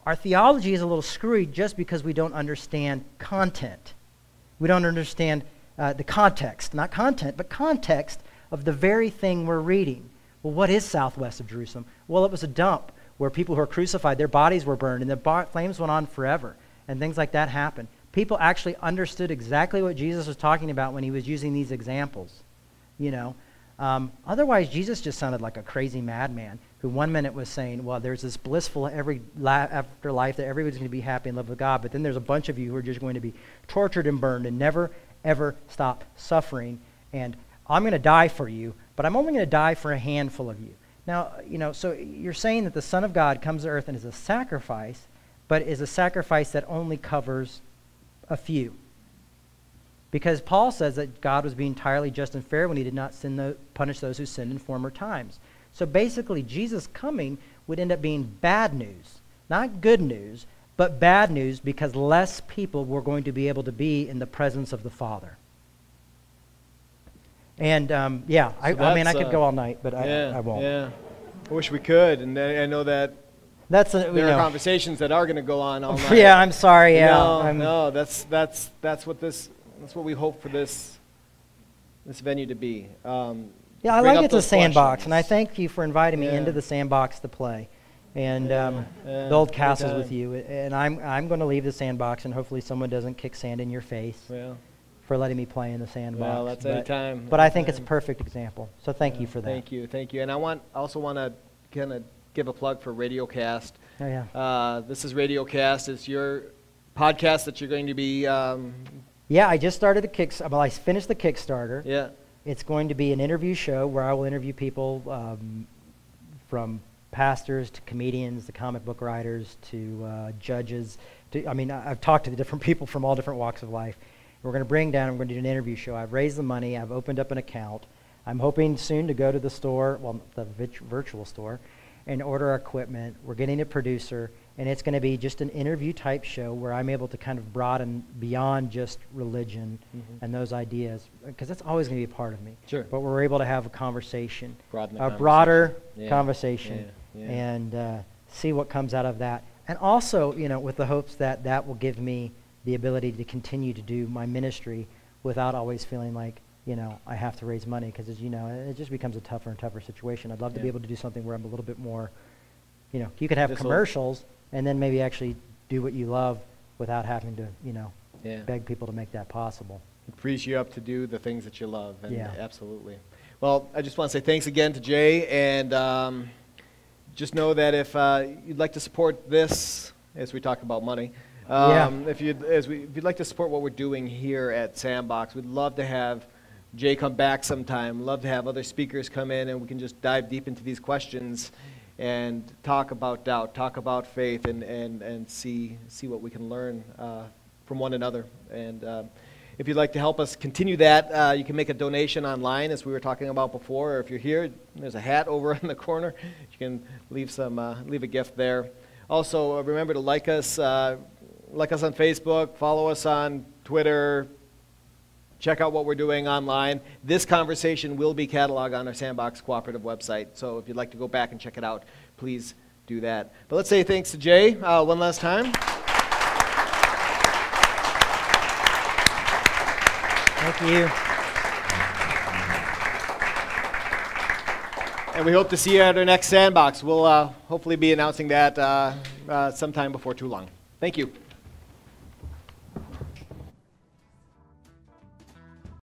D: Our theology is a little screwy just because we don't understand content. We don't understand the context, not content, but context of the very thing we're reading. Well, what is southwest of Jerusalem? Well, it was a dump where people who were crucified, their bodies were burned, and the flames went on forever, and things like that happened. People actually understood exactly what Jesus was talking about when he was using these examples. Otherwise, Jesus just sounded like a crazy madman who one minute was saying, well, there's this blissful afterlife that everybody's going to be happy and love with God, but then there's a bunch of you who are just going to be tortured and burned and never, ever stop suffering, and I'm going to die for you, but I'm only going to die for a handful of you. Now, so you're saying that the Son of God comes to earth and is a sacrifice, but is a sacrifice that only covers a few. Because Paul says that God was being entirely just and fair when he did not punish those who sinned in former times. So basically, Jesus coming would end up being bad news. Not good news, but bad news because less people were going to be able to be in the presence of the Father. And, I could go all night, but I won't.
C: Yeah, I wish we could, and I know that there are conversations that are going to go on all night.
D: Yeah, I'm sorry. Yeah,
C: no, that's what we hope for this venue to be.
D: I like it's a sandbox, and I thank you for inviting me into the sandbox to play and build castles with you. And I'm going to leave the sandbox, and hopefully someone doesn't kick sand in your face for letting me play in the sandbox.
C: Well, that's any time.
D: But I think it's a perfect example. So thank you for that.
C: Thank you. And I also want to kind of give a plug for RadioCast.
D: Oh yeah.
C: This is RadioCast. It's your podcast that you're going to be.
D: I just started the Kickstarter. Well, I finished the Kickstarter.
C: Yeah.
D: It's going to be an interview show where I will interview people from pastors to comedians to comic book writers to judges. I've talked to the different people from all different walks of life. We're going to I'm going to do an interview show. I've raised the money. I've opened up an account. I'm hoping soon to go to the store, the virtual store, and order equipment. We're getting a producer, and it's going to be just an interview-type show where I'm able to kind of broaden beyond just religion and those ideas, because that's always going to be a part of me.
C: Sure.
D: But we're able to have a conversation,
C: a
D: broader conversation, and see what comes out of that. And also, with the hopes that that will give me the ability to continue to do my ministry without always feeling like, I have to raise money, because, it just becomes a tougher and tougher situation. I'd love to be able to do something where I'm a little bit more, you could have commercials and then maybe actually do what you love without having to, beg people to make that possible.
C: It frees you up to do the things that you love. And absolutely. Well, I just want to say thanks again to Jay, and just know that if you'd like to support this, as we talk about money, if you'd like to support what we're doing here at Sandbox, we'd love to have Jay come back sometime. Love to have other speakers come in, and we can just dive deep into these questions and talk about doubt, talk about faith, and see what we can learn from one another. And if you'd like to help us continue that, you can make a donation online, as we were talking about before. Or if you're here, there's a hat over in the corner. You can leave a gift there. Also, remember to like us on Facebook, follow us on Twitter, check out what we're doing online. This conversation will be cataloged on our Sandbox Cooperative website, so if you'd like to go back and check it out, please do that. But let's say thanks to Jay one last time.
D: Thank you.
C: And we hope to see you at our next Sandbox. We'll hopefully be announcing that sometime before too long. Thank you.